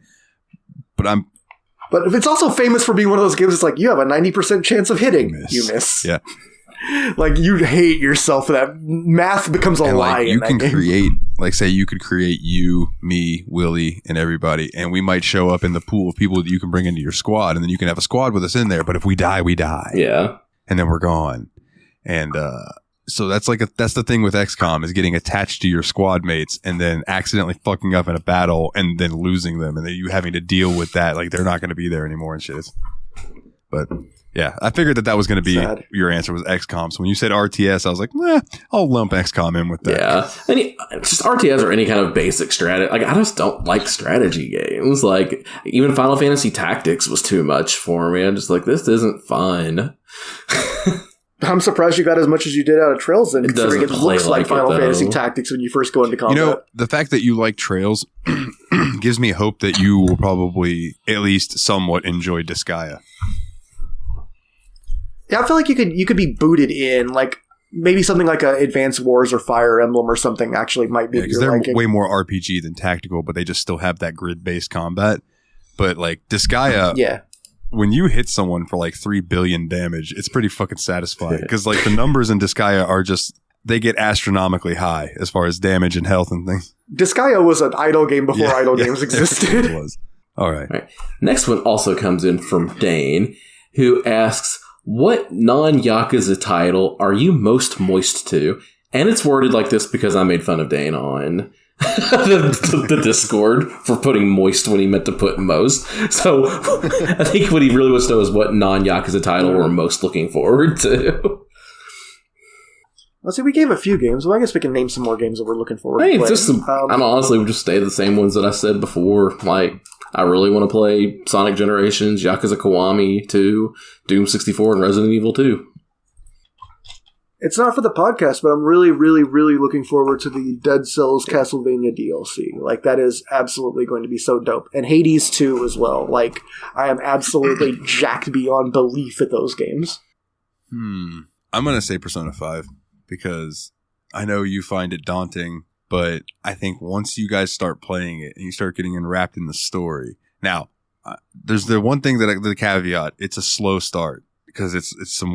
But it's also famous for being one of those games that's like, you have a 90% chance of hitting. You miss. Yeah. Like, you hate yourself for that. Math becomes a lie in that game. Create, like, say you could create you, me, Willie, and everybody, and we might show up in the pool of people that you can bring into your squad, and then you can have a squad with us in there, but if we die, we die. Yeah. And then we're gone. And, so that's the thing with XCOM is getting attached to your squad mates and then accidentally fucking up in a battle and then losing them and then you having to deal with that. Like, they're not going to be there anymore and shit. But yeah, I figured that was going to be your answer was XCOM. So when you said RTS, I was like, I'll lump XCOM in with that. Yeah. Just RTS or any kind of basic strategy. Like, I just don't like strategy games. Like, even Final Fantasy Tactics was too much for me. I'm just like, this isn't fun. I'm surprised you got as much as you did out of Trails then, considering it looks like Final Fantasy Tactics when you first go into combat. You know, the fact that you like Trails gives me hope that you will probably at least somewhat enjoy Disgaea. Yeah, I feel like you could be booted in, like maybe something like a Advanced Wars or Fire Emblem or something actually might be because they're way more RPG than tactical, but they just still have that grid-based combat. But like Disgaea, when you hit someone for like 3 billion damage, it's pretty fucking satisfying because like the numbers in Disgaea are just, they get astronomically high as far as damage and health and things. Disgaea was an idle game before idle games existed. It was. All right. Next one also comes in from Dane, who asks, what non-Yakuza title are you most moist to? And it's worded like this because I made fun of Dane on the Discord for putting moist when he meant to put most. So I think what he really wants to know is what non-Yakuza title we're most looking forward to. Let's see, we gave a few games. Well, I guess we can name some more games that we're looking forward to playing. I'm honestly would just stay the same ones that I said before. Like, I really want to play Sonic Generations, Yakuza Kiwami 2, Doom 64, and Resident Evil 2. It's not for the podcast, but I'm really, really, really looking forward to the Dead Cells Castlevania DLC. Like, that is absolutely going to be so dope. And Hades 2 as well. Like, I am absolutely jacked beyond belief at those games. I'm going to say Persona 5 because I know you find it daunting, but I think once you guys start playing it and you start getting enwrapped in the story. Now, there's the one thing the caveat, it's a slow start. Because it's some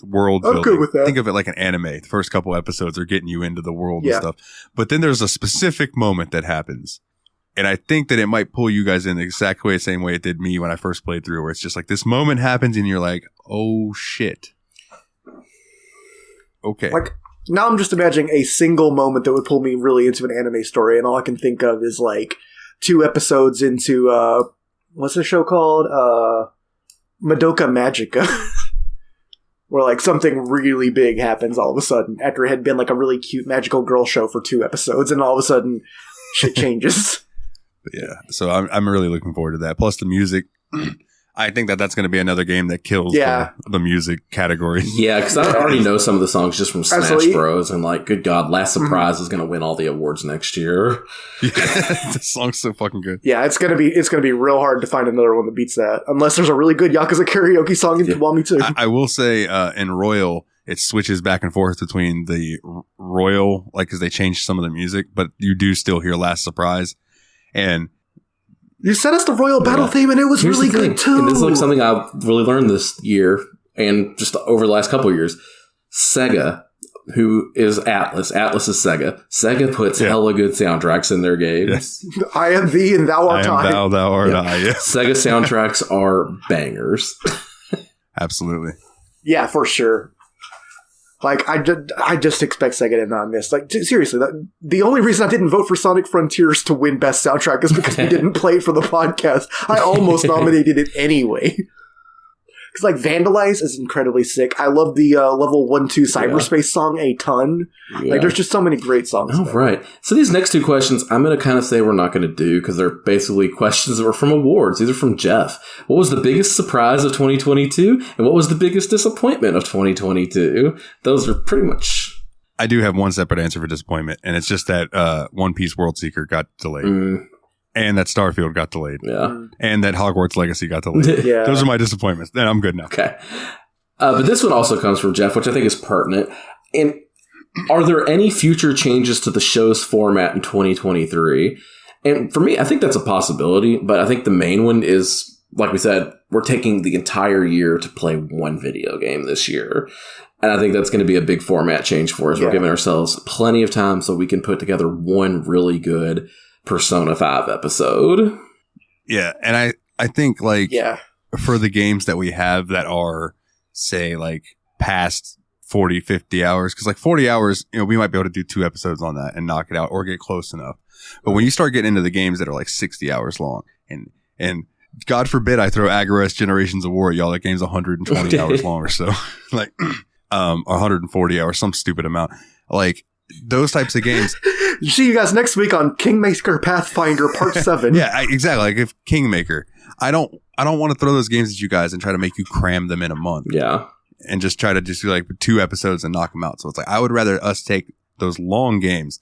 world building. I'm good with that. Think of it like an anime. The first couple episodes are getting you into the world and stuff. But then there's a specific moment that happens. And I think that it might pull you guys in the exact way, the same way it did me when I first played through, where it's just like this moment happens and you're like, oh shit. Okay. Like, now I'm just imagining a single moment that would pull me really into an anime story, and all I can think of is like 2 episodes into what's the show called? Madoka Magica. Where like something really big happens all of a sudden after it had been like a really cute magical girl show for 2 episodes, and all of a sudden shit changes. Yeah, so I'm really looking forward to that. Plus the music. I think that's going to be another game that kills the music category. Yeah, because I already know some of the songs just from Smash Absolutely. Bros. And like, good God, Last Surprise is going to win all the awards next year. Yeah, the song's so fucking good. Yeah, it's gonna be real hard to find another one that beats that, unless there's a really good Yakuza karaoke song in Kiwami too. I will say in Royal, it switches back and forth between the Royal, like because they changed some of the music, but you do still hear Last Surprise. And you sent us the Royal Battle theme, and it was Here's really the thing, good too. and this is like something I've really learned this year and just over the last couple of years. Sega, who is Atlas is Sega. Sega puts hella good soundtracks in their games. Yes. I am thee and thou art I. Thou art I. Yeah. Sega soundtracks are bangers. Absolutely. Yeah, for sure. Like, I just expect Sega to not miss. Like, seriously, the only reason I didn't vote for Sonic Frontiers to win Best Soundtrack is because we didn't play it for the podcast. I almost nominated it anyway. Because, like, Vandalize is incredibly sick. I love the Level 1-2 Cyberspace song a ton. Yeah. Like, there's just so many great songs. Oh, right. So these next 2 questions, I'm going to kind of say we're not going to do because they're basically questions that were from awards. These are from Jeff. What was the biggest surprise of 2022? And what was the biggest disappointment of 2022? Those are pretty much... I do have one separate answer for disappointment, and it's just that One Piece World Seeker got delayed. And that Starfield got delayed. Yeah. And that Hogwarts Legacy got delayed. Yeah. Those are my disappointments. Then I'm good now. Okay. But this one also comes from Jeff, which I think is pertinent. And are there any future changes to the show's format in 2023? And for me, I think that's a possibility. But I think the main one is, like we said, we're taking the entire year to play one video game this year. And I think that's going to be a big format change for us. We're giving ourselves plenty of time so we can put together one really good Persona 5 episode. Yeah, and I think like for the games that we have that are, say, like past 40, 50 hours, because like 40 hours, you know, we might be able to do 2 episodes on that and knock it out or get close enough. But when you start getting into the games that are like 60 hours long, and God forbid I throw Agarest Generations of War at y'all, that game's 120 hours long or so, like 140 hours, some stupid amount, like those types of games. See you guys next week on Kingmaker Pathfinder Part 7. Yeah, exactly. Like if Kingmaker, I don't want to throw those games at you guys and try to make you cram them in a month. Yeah. And just try to do like 2 episodes and knock them out. So it's like, I would rather us take those long games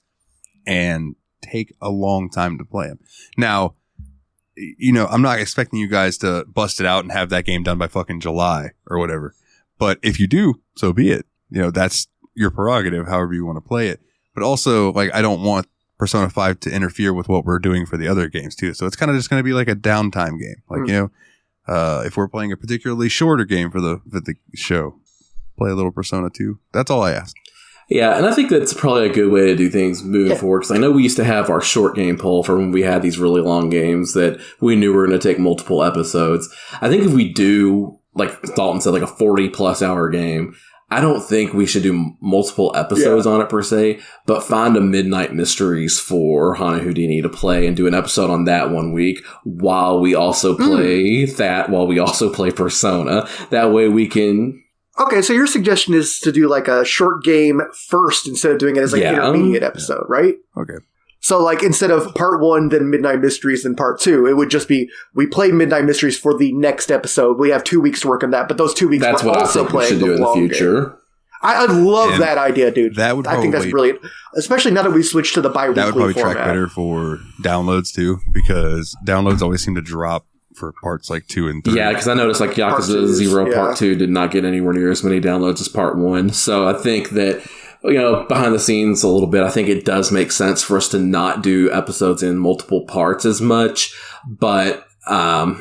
and take a long time to play them. Now, you know, I'm not expecting you guys to bust it out and have that game done by fucking July or whatever. But if you do, so be it. You know, that's your prerogative, however you want to play it. But also, like, I don't want Persona 5 to interfere with what we're doing for the other games too. So it's kind of just going to be like a downtime game. Like, you know, if we're playing a particularly shorter game for the show, play a little Persona 2. That's all I ask. Yeah, and I think that's probably a good way to do things moving forward. Because I know we used to have our short game poll for when we had these really long games that we knew were going to take multiple episodes. I think if we do, like Dalton said, like a 40-plus hour game, I don't think we should do multiple episodes on it per se, but find a Midnight Mysteries for Hana Houdini to play and do an episode on that one week while we also play while we also play Persona. That way we can... Okay, so your suggestion is to do like a short game first instead of doing it as like an intermediate episode, right? Okay. So like instead of part 1, then Midnight Mysteries, then part 2, it would just be we play Midnight Mysteries for the next episode. We have 2 weeks to work on that, but those 2 weeks that's we're what also I think we playing should do in the future. Game. I love that idea, dude. That would I think that's brilliant, especially now that we switched to the bi-weekly that would probably format. track better for downloads too, because downloads always seem to drop for parts like 2 and 3. Yeah, because I noticed like Yakuza 0 Part 2 did not get anywhere near as many downloads as Part 1. So I think that, you know, behind the scenes a little bit, I think it does make sense for us to not do episodes in multiple parts as much. But another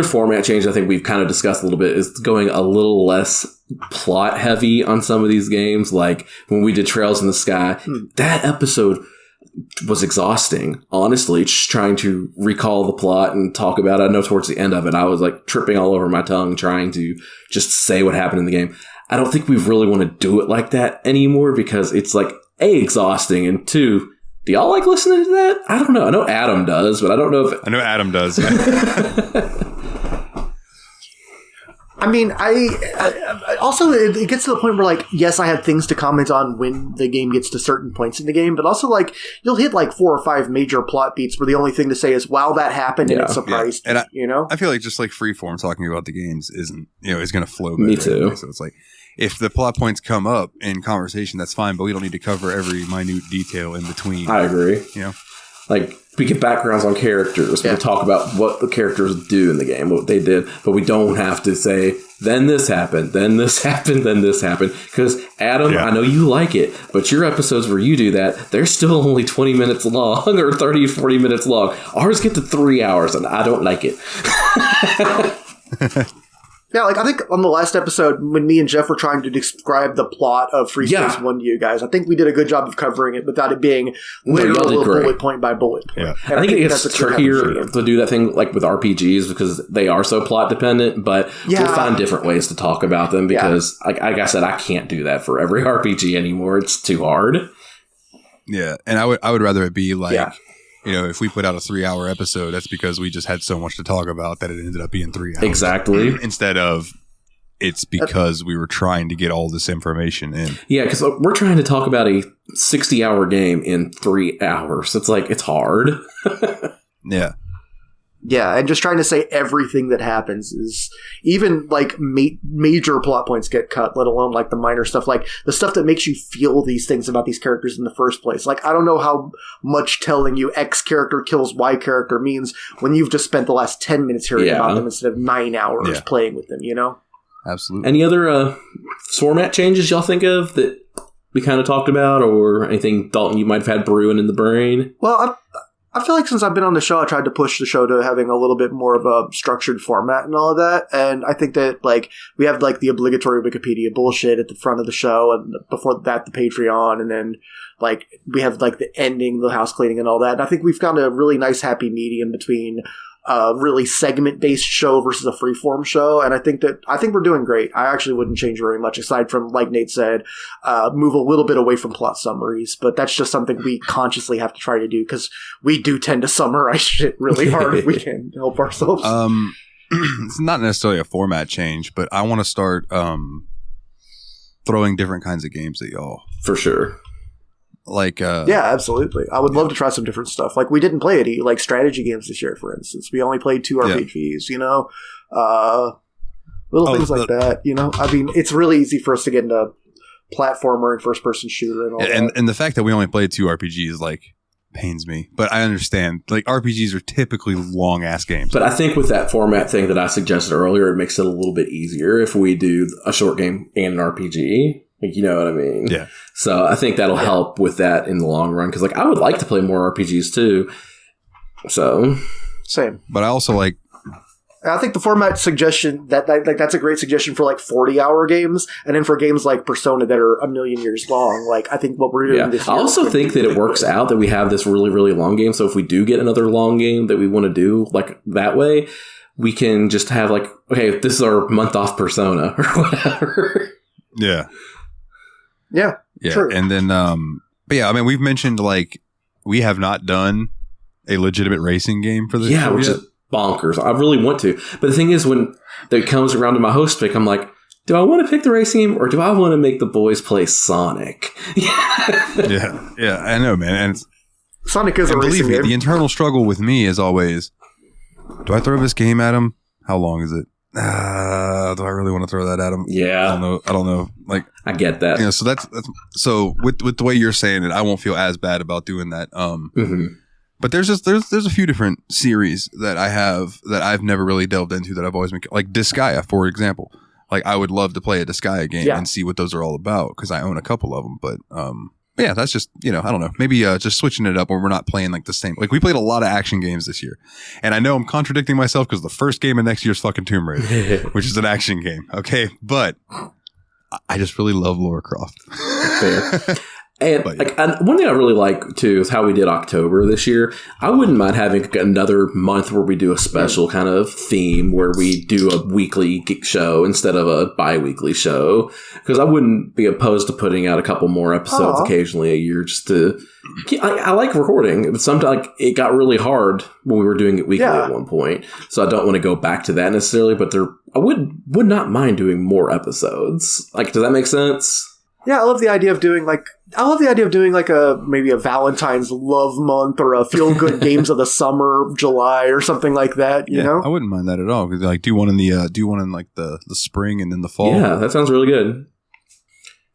format change I think we've kind of discussed a little bit is going a little less plot heavy on some of these games. Like when we did Trails in the Sky, that episode, was exhausting, honestly, just trying to recall the plot and talk about it. I know towards the end of it, I was like tripping all over my tongue trying to just say what happened in the game. I don't think we really want to do it like that anymore because it's like, A, exhausting, and 2, do y'all like listening to that? I don't know. I know Adam does, but I don't know if... I know Adam does. I mean, I also, it gets to the point where, like, yes, I have things to comment on when the game gets to certain points in the game, but also, like, you'll hit, like, 4 or 5 major plot beats where the only thing to say is, wow, that happened, and it surprised me, you know? I feel like just, like, freeform talking about the games isn't, is going to flow better. Me too. Anyway. So it's like, if the plot points come up in conversation, that's fine, but we don't need to cover every minute detail in between. I agree. Like, we get backgrounds on characters. We can talk about what the characters do in the game, what they did, but we don't have to say, then this happened, then this happened, then this happened. Because, Adam, I know you like it, but your episodes where you do that, they're still only 20 minutes long or 30, 40 minutes long. Ours get to 3 hours, and I don't like it. Yeah, like, I think on the last episode, when me and Jeff were trying to describe the plot of Free Space 1 to you guys, I think we did a good job of covering it without it being literal bullet point by bullet point. Yeah. I think it gets trickier to do that thing like with RPGs because they are so plot dependent, but we'll find different ways to talk about them because, like I said, I can't do that for every RPG anymore. It's too hard. Yeah, and I would rather it be like... if we put out a 3-hour episode, that's because we just had so much to talk about that it ended up being 3 hours. Exactly. Instead of it's because we were trying to get all this information in. Yeah, because we're trying to talk about a 60-hour game in 3 hours. It's like, it's hard. Yeah. Yeah, and just trying to say everything that happens is even like major plot points get cut, let alone like the minor stuff, like the stuff that makes you feel these things about these characters in the first place. Like, I don't know how much telling you X character kills Y character means when you've just spent the last 10 minutes hearing about them instead of 9 hours playing with them, you know? Absolutely. Any other format changes y'all think of that we kind of talked about, or anything, Dalton, you might have had brewing in the brain? Well, I feel like since I've been on the show, I tried to push the show to having a little bit more of a structured format and all of that. And I think that, like, we have, like, the obligatory Wikipedia bullshit at the front of the show, and before that, the Patreon, and then, like, we have, like, the ending, the house cleaning and all that. And I think we've found a really nice happy medium between a really segment-based show versus a freeform show. And I think we're doing great. I actually wouldn't change very much, aside from, like Nate said, move a little bit away from plot summaries. But that's just something we consciously have to try to do, because we do tend to summarize shit really hard if we can help ourselves. It's not necessarily a format change, but I want to start throwing different kinds of games at y'all. For sure. Like, yeah, absolutely. I would love to try some different stuff. Like, we didn't play any, like, strategy games this year, for instance. We only played 2 RPGs, you know? Little things like that, you know? I mean, it's really easy for us to get into platformer and first-person shooter and all that. And the fact that we only played 2 RPGs, like, pains me. But I understand. Like, RPGs are typically long-ass games. But I think with that format thing that I suggested earlier, it makes it a little bit easier if we do a short game and an RPG. Like, you know what I mean? Yeah. So I think that'll help with that in the long run. Because, like, I would like to play more RPGs, too. So. Same. But I also, like... I think the format suggestion, that's a great suggestion for, like, 40-hour games. And then for games like Persona that are a million years long, like, I think what we're doing this year... I also think that it works out that we have this really, really long game. So if we do get another long game that we want to do, like, that way, we can just have, like, okay, this is our month off Persona or whatever. Yeah. Yeah, true. And then, but yeah, I mean, we've mentioned, like, we have not done a legitimate racing game for this show which is bonkers. I really want to. But the thing is, when it comes around to my host pick, I'm like, do I want to pick the racing game or do I want to make the boys play Sonic? Yeah, I know, man. And Sonic is a racing game. The internal struggle with me is always, do I throw this game at him? How long is it? Do I really want to throw that at him? Yeah. I don't know. Like, I get that. You know, so that's so with the way you're saying it, I won't feel as bad about doing that. But there's a few different series that I have that I've never really delved into that I've always been, like Disgaea, for example. Like, I would love to play a Disgaea game and see what those are all about, because I own a couple of them. But yeah, that's just, you know, I don't know. Maybe just switching it up where we're not playing like the same. Like, we played a lot of action games this year. And I know I'm contradicting myself because the first game of next year's fucking Tomb Raider, which is an action game. Okay. But I just really love Lara Croft. Fair. And one thing I really like too is how we did October this year. I wouldn't mind having another month where we do a special kind of theme where we do a weekly show instead of a bi-weekly show, because I wouldn't be opposed to putting out a couple more episodes occasionally a year. Just to, I like recording, but sometimes it got really hard when we were doing it weekly at one point. So I don't want to go back to that necessarily, but I would not mind doing more episodes. Like, does that make sense? Yeah, I love the idea of doing like maybe a Valentine's love month or a feel good games of the summer, July or something like that. You know, I wouldn't mind that at all. Because like do one in like the spring and then the fall. Yeah, that sounds really good.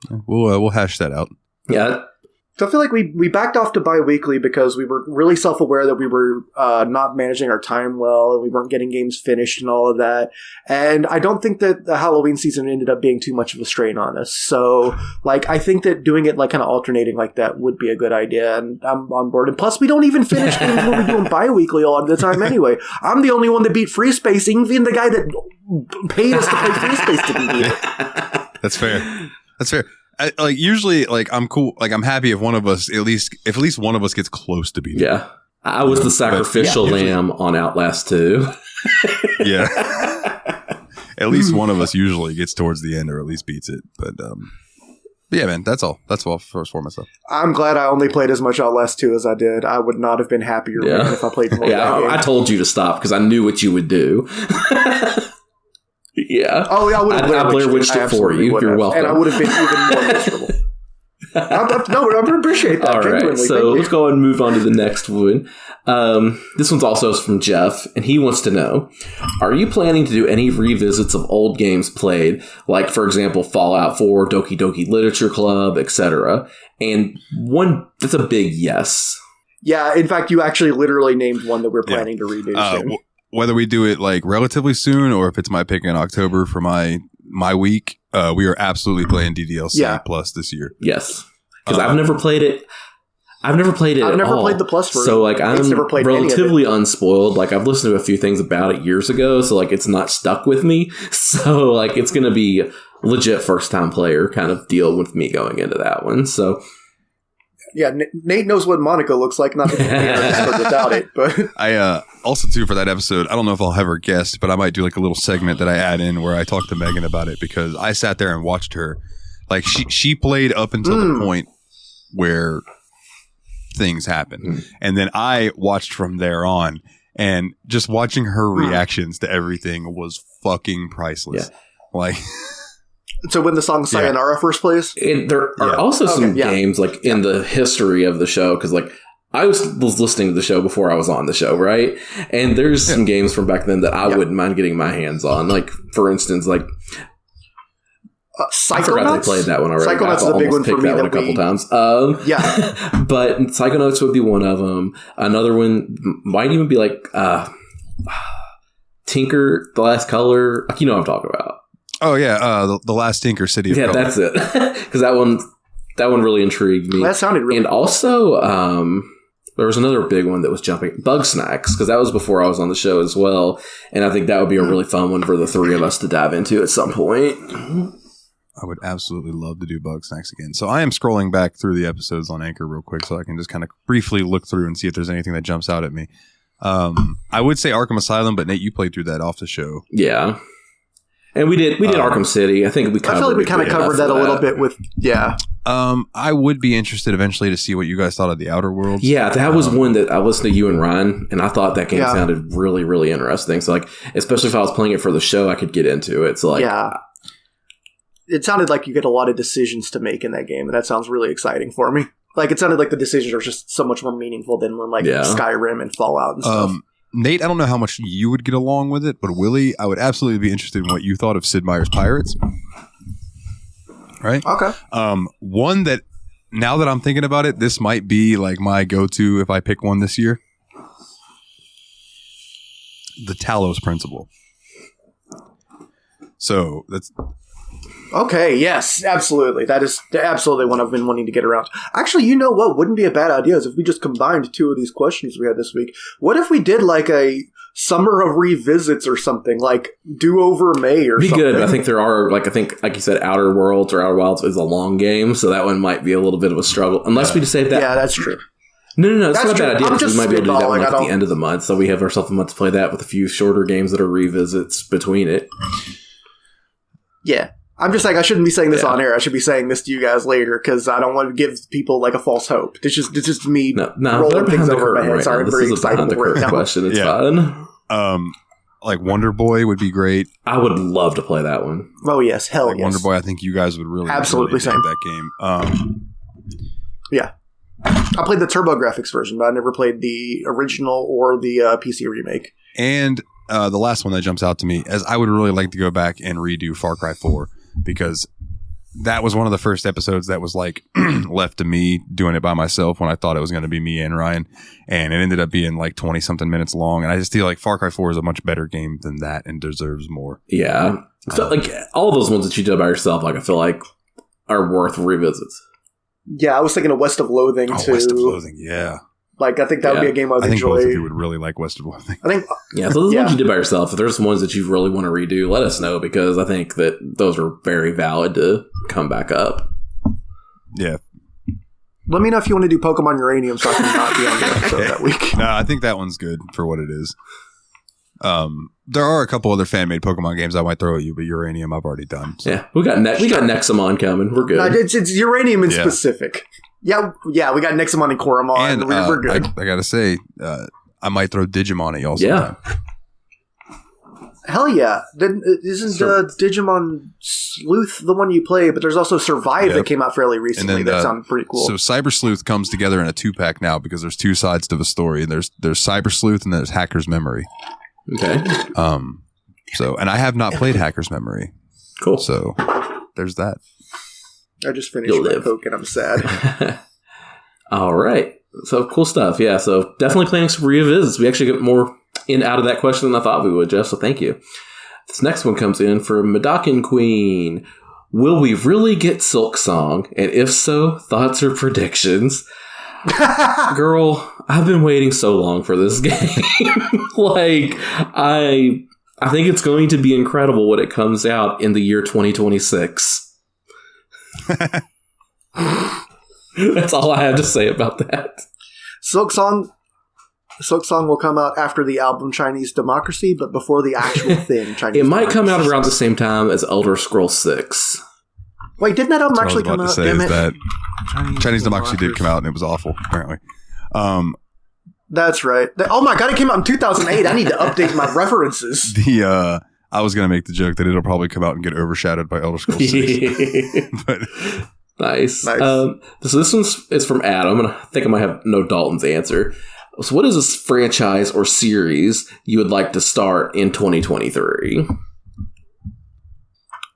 Yeah, we'll hash that out. Yeah. So I feel like we backed off to bi-weekly because we were really self-aware that we were not managing our time well and we weren't getting games finished and all of that. And I don't think that the Halloween season ended up being too much of a strain on us. So like I think that doing it like kind of alternating like that would be a good idea, and I'm on board. And plus we don't even finish games when we're doing bi-weekly all the time anyway. I'm the only one that beat Free Space. Even the guy that paid us to play Free Space didn't beat it. That's fair. Usually, I'm cool. Like, I'm happy if one of us, at least one of us gets close to beating. Yeah. I was the sacrificial lamb on Outlast 2. Yeah. At least one of us usually gets towards the end or at least beats it. But yeah, man, that's all. That's all for myself. I'm glad I only played as much Outlast 2 as I did. I would not have been happier if I played more. Yeah, I told you to stop because I knew what you would do. Yeah. Oh, yeah, I Blair Witched it for you. You're welcome. And I would have been even more miserable. I appreciate that. All right, so let's go and move on to the next one. This one's also from Jeff, and he wants to know, are you planning to do any revisits of old games played, like, for example, Fallout 4, Doki Doki Literature Club, etc.? And that's a big yes. Yeah, in fact, you actually literally named one that we're planning to redo soon. Whether we do it like relatively soon or if it's my pick in October for my week, we are absolutely playing DDLC Plus this year. Yes, because I've never played it. I've never played the Plus version. So like I'm relatively unspoiled. Like I've listened to a few things about it years ago, so like it's not stuck with me. So like it's gonna be legit first time player kind of deal with me going into that one. So. Yeah, Nate knows what Monica looks like, not that without it. But I also too for that episode, I don't know if I'll have her guest, but I might do like a little segment that I add in where I talk to Megan about it, because I sat there and watched her. Like she played up until the point where things happened, and then I watched from there on, and just watching her reactions to everything was fucking priceless. Yeah. Like. So when the song Sayonara first plays? There are also some games like in the history of the show, because like I was listening to the show before I was on the show, right? And there's some games from back then that I wouldn't mind getting my hands on. Like, for instance, like Psychonauts? I forgot they played that one already. Psychonauts is a big one for me. That one a couple times. Yeah. But Psychonauts would be one of them. Another one might even be like Tinker, The Last Color. You know what I'm talking about. Oh yeah, the Last Tinker, City of Color. Yeah, that's it. Because that one really intrigued me. That sounded really. And also, there was another big one that was jumping, Bug Snacks, because that was before I was on the show as well. And I think that would be a really fun one for the three of us to dive into at some point. I would absolutely love to do Bug Snacks again. So I am scrolling back through the episodes on Anchor real quick, so I can just kind of briefly look through and see if there's anything that jumps out at me. I would say Arkham Asylum, but Nate, you played through that off the show. Yeah. And we did Arkham City. I think we covered. I feel like we kind of covered that a little bit with I would be interested eventually to see what you guys thought of the Outer Worlds. Yeah, that was one that I listened to you and Ryan, and I thought that game sounded really, really interesting. So like, especially if I was playing it for the show, I could get into it. So like, it sounded like you get a lot of decisions to make in that game, and that sounds really exciting for me. Like it sounded like the decisions are just so much more meaningful than like Skyrim and Fallout and stuff. Nate, I don't know how much you would get along with it, but Willie, I would absolutely be interested in what you thought of Sid Meier's Pirates. Right? Okay. One that, now that I'm thinking about it, this might be like my go-to if I pick one this year. The Talos Principle. So that's... Okay, yes, absolutely. That is absolutely one I've been wanting to get around. Actually, you know what wouldn't be a bad idea is if we just combined two of these questions we had this week. What if we did like a Summer of Revisits or something, like Do Over May or something. Be good. I think there are, like you said, Outer Worlds or Outer Wilds is a long game, so that one might be a little bit of a struggle. Unless we decide that. Yeah, that's true. No, it's not a bad idea. I'm just we might be able to do that one spitballing. at the end of the month, so we have ourselves a month to play that with a few shorter games that are revisits between it. Yeah. I'm just like, I shouldn't be saying this on air. I should be saying this to you guys later because I don't want to give people like a false hope. It's just me rolling things over my head. Sorry, I'm very excited right now. Question. It's fun. Like Wonder Boy would be great. I would love to play that one. Oh yes, hell yes. Wonder Boy, I think you guys would really absolutely dig that game. Yeah, I played the TurboGrafx version, but I never played the original or the PC remake. And the last one that jumps out to me is I would really like to go back and redo Far Cry 4 because that was one of the first episodes that was like left to me doing it by myself when I thought it was going to be me and Ryan, and it ended up being like 20 something minutes long. And I just feel like Far Cry 4 is a much better game than that and deserves more. Yeah. So like all those ones that you did by yourself, like I feel like are worth revisits. Yeah, I was thinking of West of Loathing too. West of Loathing, yeah. Like, I think that would be a game I would enjoy. Both of you would really like West of Loathing. I think, so those ones you did by yourself, if there's ones that you really want to redo, let us know because I think that those are very valid to come back up. Yeah. Let me know if you want to do Pokemon Uranium so I can not be on the episode that week. No, I think that one's good for what it is. There are a couple other fan-made Pokemon games I might throw at you, but Uranium I've already done. So. Yeah, we got Nexamon coming. We're good. No, it's Uranium in specific. Yeah, we got Nexamon and Koromon. And we're good. I gotta say, I might throw Digimon at y'all sometime. Hell yeah. Isn't Digimon Sleuth the one you play? But there's also Survive that came out fairly recently. That sounds pretty cool. So Cyber Sleuth comes together in a 2-pack now because there's 2 sides to the story. There's Cyber Sleuth and there's Hacker's Memory. Okay. And I have not played Hacker's Memory. Cool. So there's that. I just finished my Poke and I'm sad. All right. So cool stuff. Yeah. So definitely planning some revisits. We actually get more out of that question than I thought we would, Jeff. So thank you. This next one comes in from Madakin Queen. Will we really get Silk Song? And if so, thoughts or predictions? Girl, I've been waiting so long for this game. I think it's going to be incredible when it comes out in the year 2026. That's all I have to say about that. Silk Song will come out after the album Chinese Democracy, but before the actual thing Chinese It might Democracy. come out around the same time as Elder Scrolls 6. Wait, didn't that album actually come out? Damn it. That Chinese Democracy did come out and it was awful, apparently. That's right. Oh my god, it came out in 2008. I need to update my references. I was going to make the joke that it'll probably come out and get overshadowed by Elder Scrolls 6. But Nice. So this one is from Adam, and I think I might have no Dalton's answer. So what is this franchise or series you would like to start in 2023?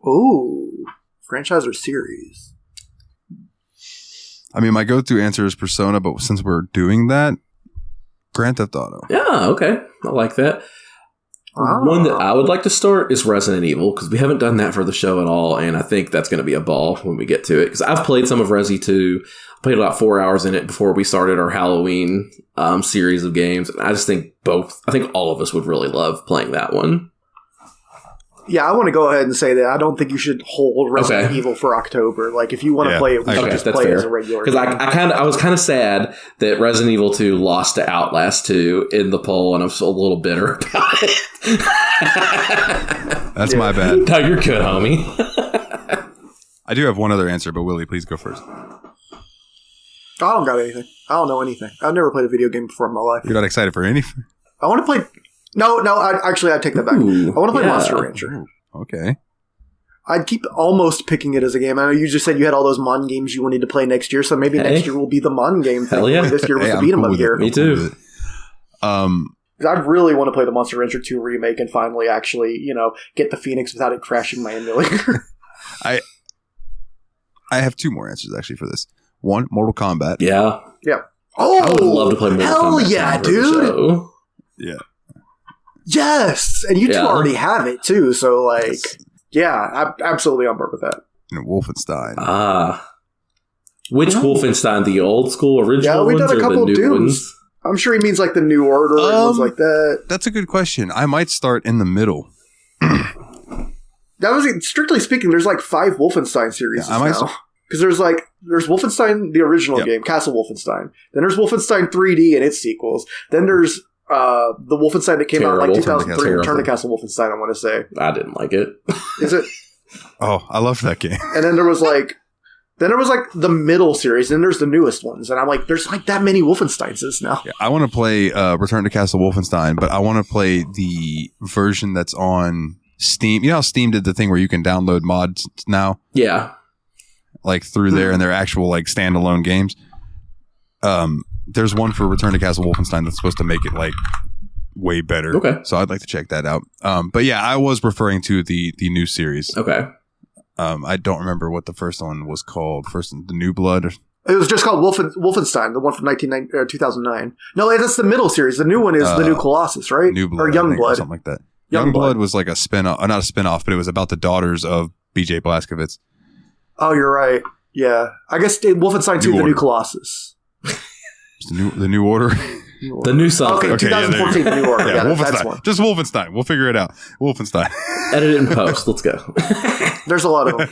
Ooh, franchise or series? I mean, my go-to answer is Persona, but since we're doing that, Grand Theft Auto. Yeah, okay. I like that. One that I would like to start is Resident Evil, because we haven't done that for the show at all, and I think that's going to be a ball when we get to it. Because I've played some of Resi 2, played about 4 hours in it before we started our Halloween series of games, and I just think all of us would really love playing that one. Yeah, I want to go ahead and say that I don't think you should hold Resident Evil for October. Like, if you want to play it, we should just play it as a regular game. Because I was kind of sad that Resident Evil 2 lost to Outlast 2 in the poll, and I'm still a little bitter about it. That's my bad. No, you're good, homie. I do have one other answer, but Willie, please go first. I don't got anything. I don't know anything. I've never played a video game before in my life. You're not excited for anything? I want to play... No, I take that back. I want to play Monster Rancher. Ooh, okay. I'd keep almost picking it as a game. I know you just said you had all those Mon games you wanted to play next year, so maybe next year will be the Mon game thing. Hell yeah. This year was the beat 'em up year. Me too. I really want to play the Monster Rancher 2 remake and finally actually, get the Phoenix without it crashing my emulator. I have 2 more answers actually for this. One, Mortal Kombat. Yeah. Oh, I would love to play Mortal Kombat. Hell yeah, dude. Yeah. Yes, and you two already have it too, so I'm absolutely on board with that. And Wolfenstein. Which Wolfenstein? The old school original ones done a or couple the new Dooms. ones? I'm sure he means like the New Order and ones like that. That's a good question. I might start in the middle. That was, strictly speaking, there's like 5 Wolfenstein series now. Because there's Wolfenstein, the original game, Castle Wolfenstein. Then there's Wolfenstein 3D and its sequels. Then there's the Wolfenstein that came out in like 2003, Return to Castle Wolfenstein, I want to say. I didn't like it. Is it? Oh, I loved that game. And then there was like the middle series, and there's the newest ones. And I'm like, there's like that many Wolfensteins now. Yeah, I want to play Return to Castle Wolfenstein, but I want to play the version that's on Steam. You know how Steam did the thing where you can download mods now? Yeah. Like through there, and they're actual like standalone games. There's one for Return to Castle Wolfenstein that's supposed to make it like way better. Okay. So I'd like to check that out. But yeah, I was referring to the new series. Okay. I don't remember what the first one was called. The New Blood. It was just called Wolfenstein, the one from 2009. No, that's the middle series. The new one is the New Colossus, right? New Blood, or Young Blood, or something like that. Young Blood was like a spin-off, not a spin-off, but it was about the daughters of BJ Blazkowicz. Oh, you're right. Yeah, I guess Wolfenstein 2, the New Colossus. The New Order. The new something. Okay, 2014, the New Order. Yeah, Wolfenstein. That's one. Just Wolfenstein. We'll figure it out. Wolfenstein. Edit it in post. Let's go. There's a lot of them.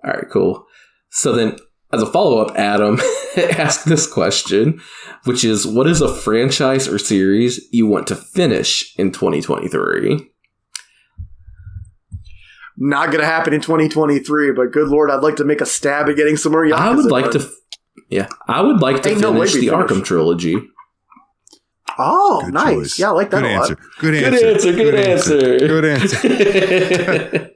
All right, cool. So then, as a follow-up, Adam asked this question, which is, what is a franchise or series you want to finish in 2023? Not going to happen in 2023, but good Lord, I'd like to make a stab at getting some more Yakuza. I would like to finish the Arkham trilogy. Oh, good nice. Choice. Yeah, I like that good a answer. lot. Good answer. Good answer.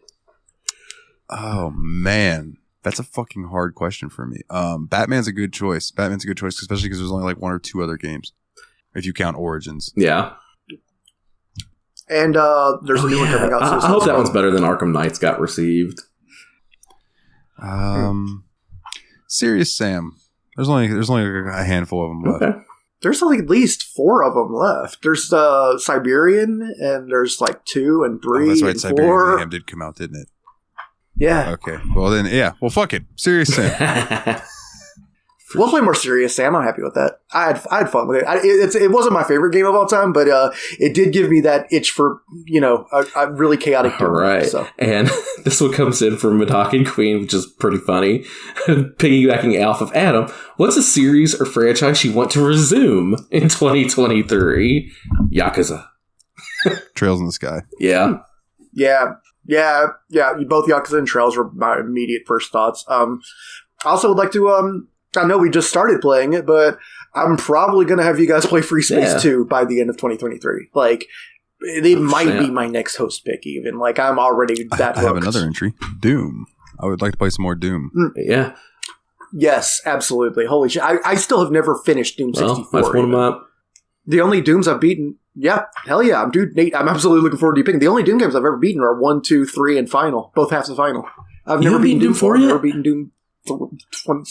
Oh, man. That's a fucking hard question for me. Batman's a good choice. Especially because there's only like 1 or 2 other games, if you count Origins. Yeah. And there's a new one coming out. I hope that one's better than Arkham Knights got received. Serious Sam. There's only a handful of them left. Okay. There's like at least 4 of them left. There's Siberian, and there's like 2 and 3 Oh, that's right. and Siberian 4. Mayhem did come out, didn't it? Yeah. Okay. Well then, yeah. Well, fuck it. Serious Sam. We'll play more Serious Sam. I'm happy with that. I had fun with it. It wasn't my favorite game of all time, but it did give me that itch for a really chaotic game. All right. So. And this one comes in from Madaki Queen, which is pretty funny. Piggybacking off of Adam, what's a series or franchise you want to resume in 2023? Yakuza. Trails in the Sky. Yeah. Yeah. Both Yakuza and Trails were my immediate first thoughts. I also would like to I know we just started playing it, but I'm probably going to have you guys play Free Space 2 by the end of 2023. Like, it might be my next host pick, even. Like, I'm already that hooked. I have another entry. Doom. I would like to play some more Doom. Yeah. Yes, absolutely. Holy shit. I still have never finished Doom 64. That's one of my... The only Dooms I've beaten... Yeah, hell yeah. Nate, I'm absolutely looking forward to you picking. The only Doom games I've ever beaten are 1, 2, 3, and Final. Both halves of Final. I've never beaten Doom 4 yet? I've never beaten Doom 20...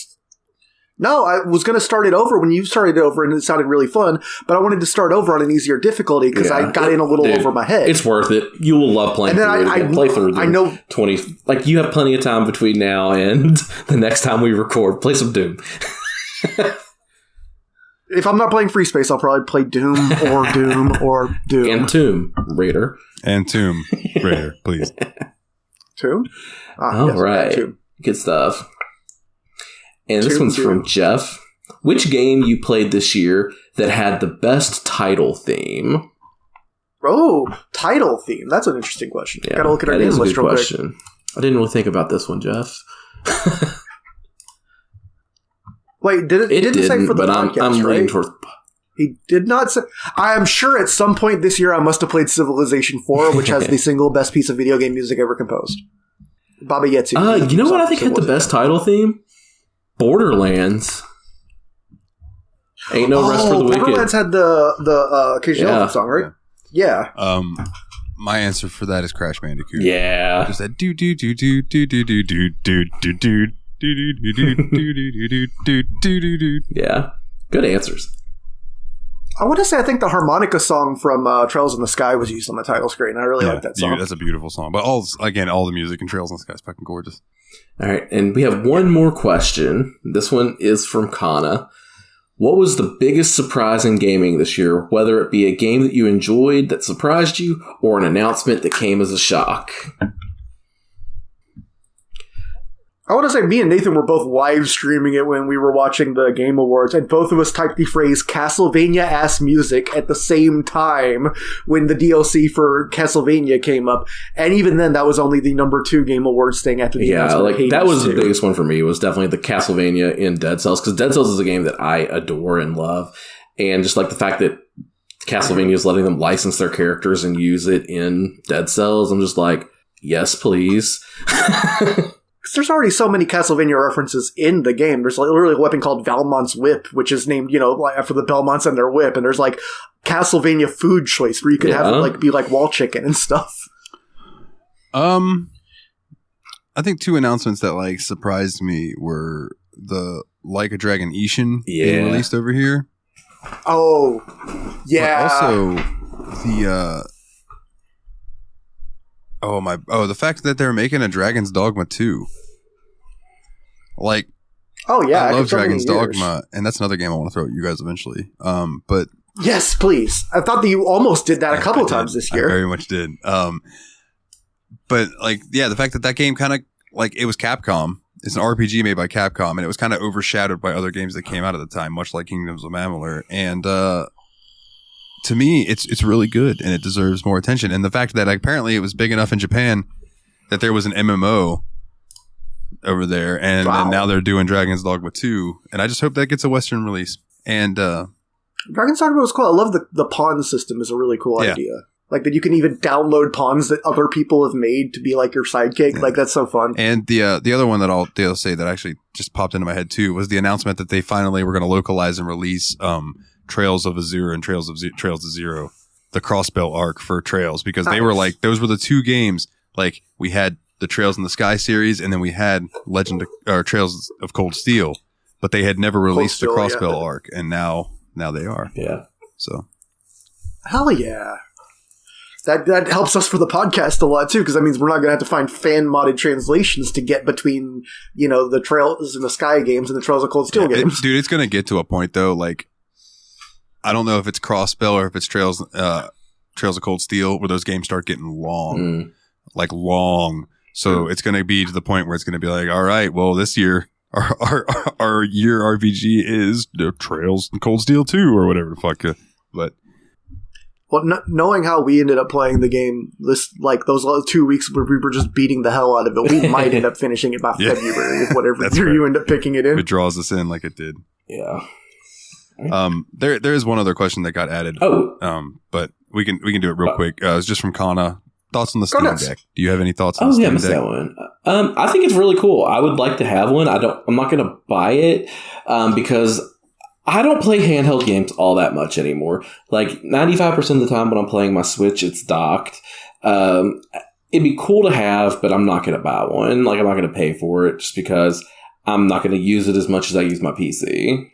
No, I was going to start it over when you started it over, and it sounded really fun, but I wanted to start over on an easier difficulty because I got in a little over my head. It's worth it. You will love playing through it again. Play through I know 20... Like, you have plenty of time between now and the next time we record. Play some Doom. If I'm not playing Free Space, I'll probably play Doom or Doom or Doom. And Tomb Raider. And Tomb Raider, please. Tomb? All right. Tomb. Good stuff. And this one's from Jeff. Which game you played this year that had the best title theme? Oh, title theme. That's an interesting question. Yeah, Gotta look at our game list real quick. I didn't really think about this one, Jeff. Wait, it didn't say for the podcast, I'm right? leaning towards... He did not say... I am sure at some point this year I must have played Civilization 4, which has the single best piece of video game music ever composed. Baba Yetsu. You know what I think had the best title theme? Borderlands. Ain't no rest for the wicked. Borderlands had the Kajal song, right? Yeah. My answer for that is Crash Bandicoot. Yeah. Just that do do do do do do do do do do do. Yeah. Good answers. I want to say I think the harmonica song from Trails in the Sky was used on the title screen. I really like that song. That's a beautiful song. But all the music in Trails in the Sky is fucking gorgeous. All right, and we have one more question. This one is from Kana. What was the biggest surprise in gaming this year, whether it be a game that you enjoyed that surprised you or an announcement that came as a shock? I want to say me and Nathan were both live streaming it when we were watching the Game Awards, and both of us typed the phrase Castlevania-ass music at the same time when the DLC for Castlevania came up. And even then, that was only the number 2 Game Awards thing after the announcement of Hades that was 2. the biggest one for me, was definitely the Castlevania in Dead Cells, because Dead Cells is a game that I adore and love. And just like the fact that Castlevania is letting them license their characters and use it in Dead Cells, I'm just like, yes, please. There's already so many Castlevania references in the game. There's like literally a weapon called Valmont's Whip, which is named, after the Belmonts and their whip. And there's like Castlevania food choice where you can have it be like wall chicken and stuff. I think 2 announcements that surprised me were the Like a Dragon Ishin being released over here. Oh, yeah. But also the the fact that they're making a Dragon's Dogma 2. I love Dragon's Dogma, and that's another game I want to throw at you guys eventually. But yes, please. I thought that you almost did that a couple times this year. I very much did. But the fact that game kind of it was Capcom. It's an RPG made by Capcom, and it was kind of overshadowed by other games that came out at the time, much like Kingdoms of Amalur. And to me, it's really good, and it deserves more attention. And the fact that apparently it was big enough in Japan that there was an MMO over there, and now they're doing Dragon's Dogma 2, and I just hope that gets a Western release. And Dragon's Dogma was cool. I love the pawn system is a really cool idea. That you can even download pawns that other people have made to be like your sidekick. Yeah. That's so fun. And the other one that I'll say that actually just popped into my head too was the announcement that they finally were going to localize and release Trails of Azure and Trails of Zero, the Crossbell arc for Trails, because they were those were the 2 games. We had the Trails in the Sky series, and then we had Trails of Cold Steel, but they had never released the Crossbell arc, and now they are. Yeah. So. Hell yeah. That helps us for the podcast a lot too, because that means we're not going to have to find fan modded translations to get between the Trails in the Sky games and the Trails of Cold Steel games. Dude, it's going to get to a point though. I don't know if it's Crossbell or if it's Trails of Cold Steel, where those games start getting long, long. So it's going to be to the point where it's going to be all right, well, this year our year RPG is the Trails and Cold Steel 2 or whatever the fuck. But. Well, knowing how we ended up playing the game, those 2 weeks where we were just beating the hell out of it, we might end up finishing it by February of whatever year you end up picking it in. It draws us in like it did. Yeah. There is one other question that got added. But we can do it real quick. It's just from Kana. Thoughts on the Steam Deck? Do you have any thoughts on the Steam Deck? That one. I think it's really cool. I would like to have one. I'm not going to buy it because I don't play handheld games all that much anymore. 95% of the time when I'm playing my Switch, it's docked. It'd be cool to have, but I'm not going to buy one. I'm not going to pay for it just because I'm not going to use it as much as I use my PC.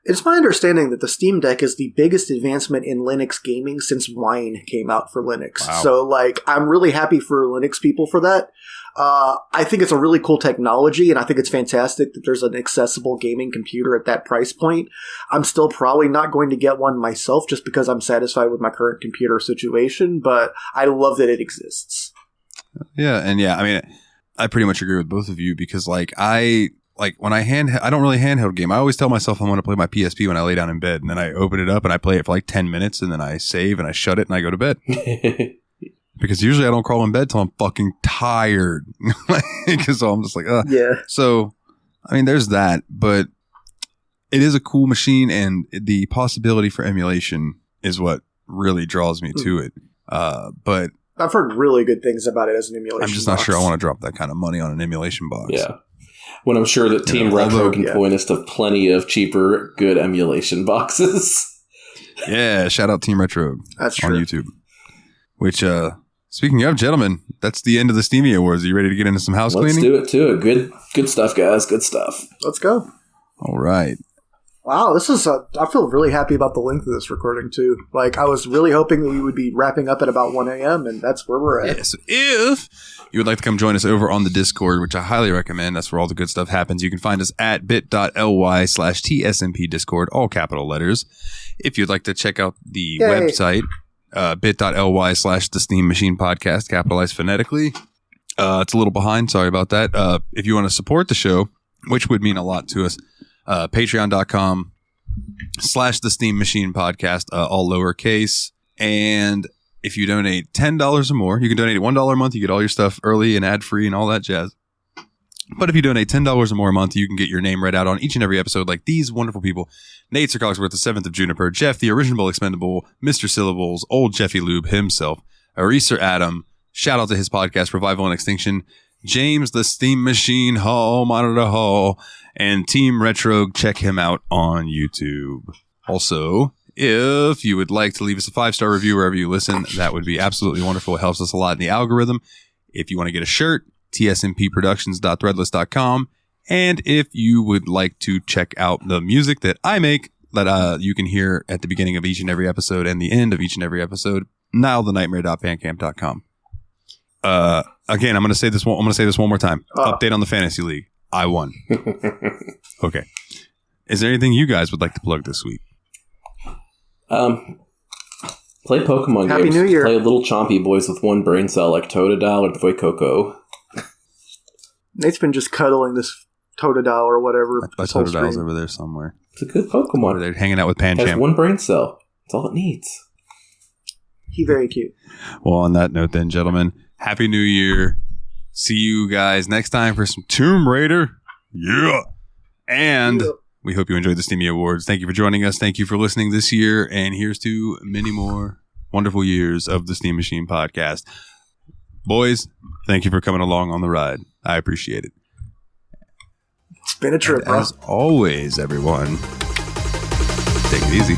It's my understanding that the Steam Deck is the biggest advancement in Linux gaming since Wine came out for Linux. Wow. So, I'm really happy for Linux people for that. I think it's a really cool technology, and I think it's fantastic that there's an accessible gaming computer at that price point. I'm still probably not going to get one myself just because I'm satisfied with my current computer situation, but I love that it exists. Yeah, and I mean, I pretty much agree with both of you because, when I don't really handheld game. I always tell myself I'm going to play my PSP when I lay down in bed, and then I open it up and I play it for 10 minutes, and then I save and I shut it and I go to bed. Because usually I don't crawl in bed till I'm fucking tired. So I'm just Yeah. So, I mean, there's that, but it is a cool machine, and the possibility for emulation is what really draws me to it. But I've heard really good things about it as an emulation I'm just not sure I want to drop that kind of money on an emulation box. Yeah. When I'm sure that Team Retro can point us to plenty of cheaper, good emulation boxes. Yeah, shout out Team Retro. That's true. On YouTube. Which, speaking of, gentlemen, that's the end of the Steamy Awards. Are you ready to get into some house cleaning? Let's do it, too. Good stuff, guys. Good stuff. Let's go. All right. Wow, I feel really happy about the length of this recording, too. Like, I was really hoping that we would be wrapping up at about 1 a.m., and that's where we're at. Yeah, so if you would like to come join us over on the Discord, which I highly recommend, that's where all the good stuff happens. You can find us at bit.ly/TSMP Discord, all capital letters. If you'd like to check out the website, bit.ly/The Steam Machine Podcast, capitalized phonetically. It's a little behind. Sorry about that. If you want to support the show, which would mean a lot to us, patreon.com/The Steam Machine Podcast, all lowercase. And if you donate $10 or more, you can donate $1 a month. You get all your stuff early and ad free and all that jazz. But if you donate $10 or more a month, you can get your name read out on each and every episode, like these wonderful people: Nate Sir Cogsworth, the 7th of Juniper, Jeff, the original expendable, Mr. Syllables, old Jeffy Lube himself, Eraser Adam. Shout out to his podcast, Revival and Extinction. James, the Steam Machine Hall, Monitor Hall, and Team Retro. Check him out on YouTube. Also, if you would like to leave us a 5-star review wherever you listen, that would be absolutely wonderful. It helps us a lot in the algorithm. If you want to get a shirt, tsmpproductions.threadless.com. And if you would like to check out the music that I make, that you can hear at the beginning of each and every episode and the end of each and every episode, nilethenightmare.bandcamp.com. Again, I'm going to say this one more time. Update on the Fantasy League. I won. Okay. Is there anything you guys would like to plug this week? Play Pokemon Happy games. New Year. Play little chompy boys with one brain cell like Totodile or Fuecoco. Nate's been just cuddling this Totodile or whatever. My Totodile's over there somewhere. It's a good Pokemon. They're hanging out with It has Pancham. one brain cell. That's all it needs. He very cute. Well, on that note then, gentlemen, Happy New Year. See you guys next time for some Tomb Raider. Yeah. And we hope you enjoyed the Steamy Awards. Thank you for joining us. Thank you for listening this year. And here's to many more wonderful years of the Steam Machine Podcast. Boys, thank you for coming along on the ride. I appreciate it. It's been a trip, And as always, everyone, take it easy.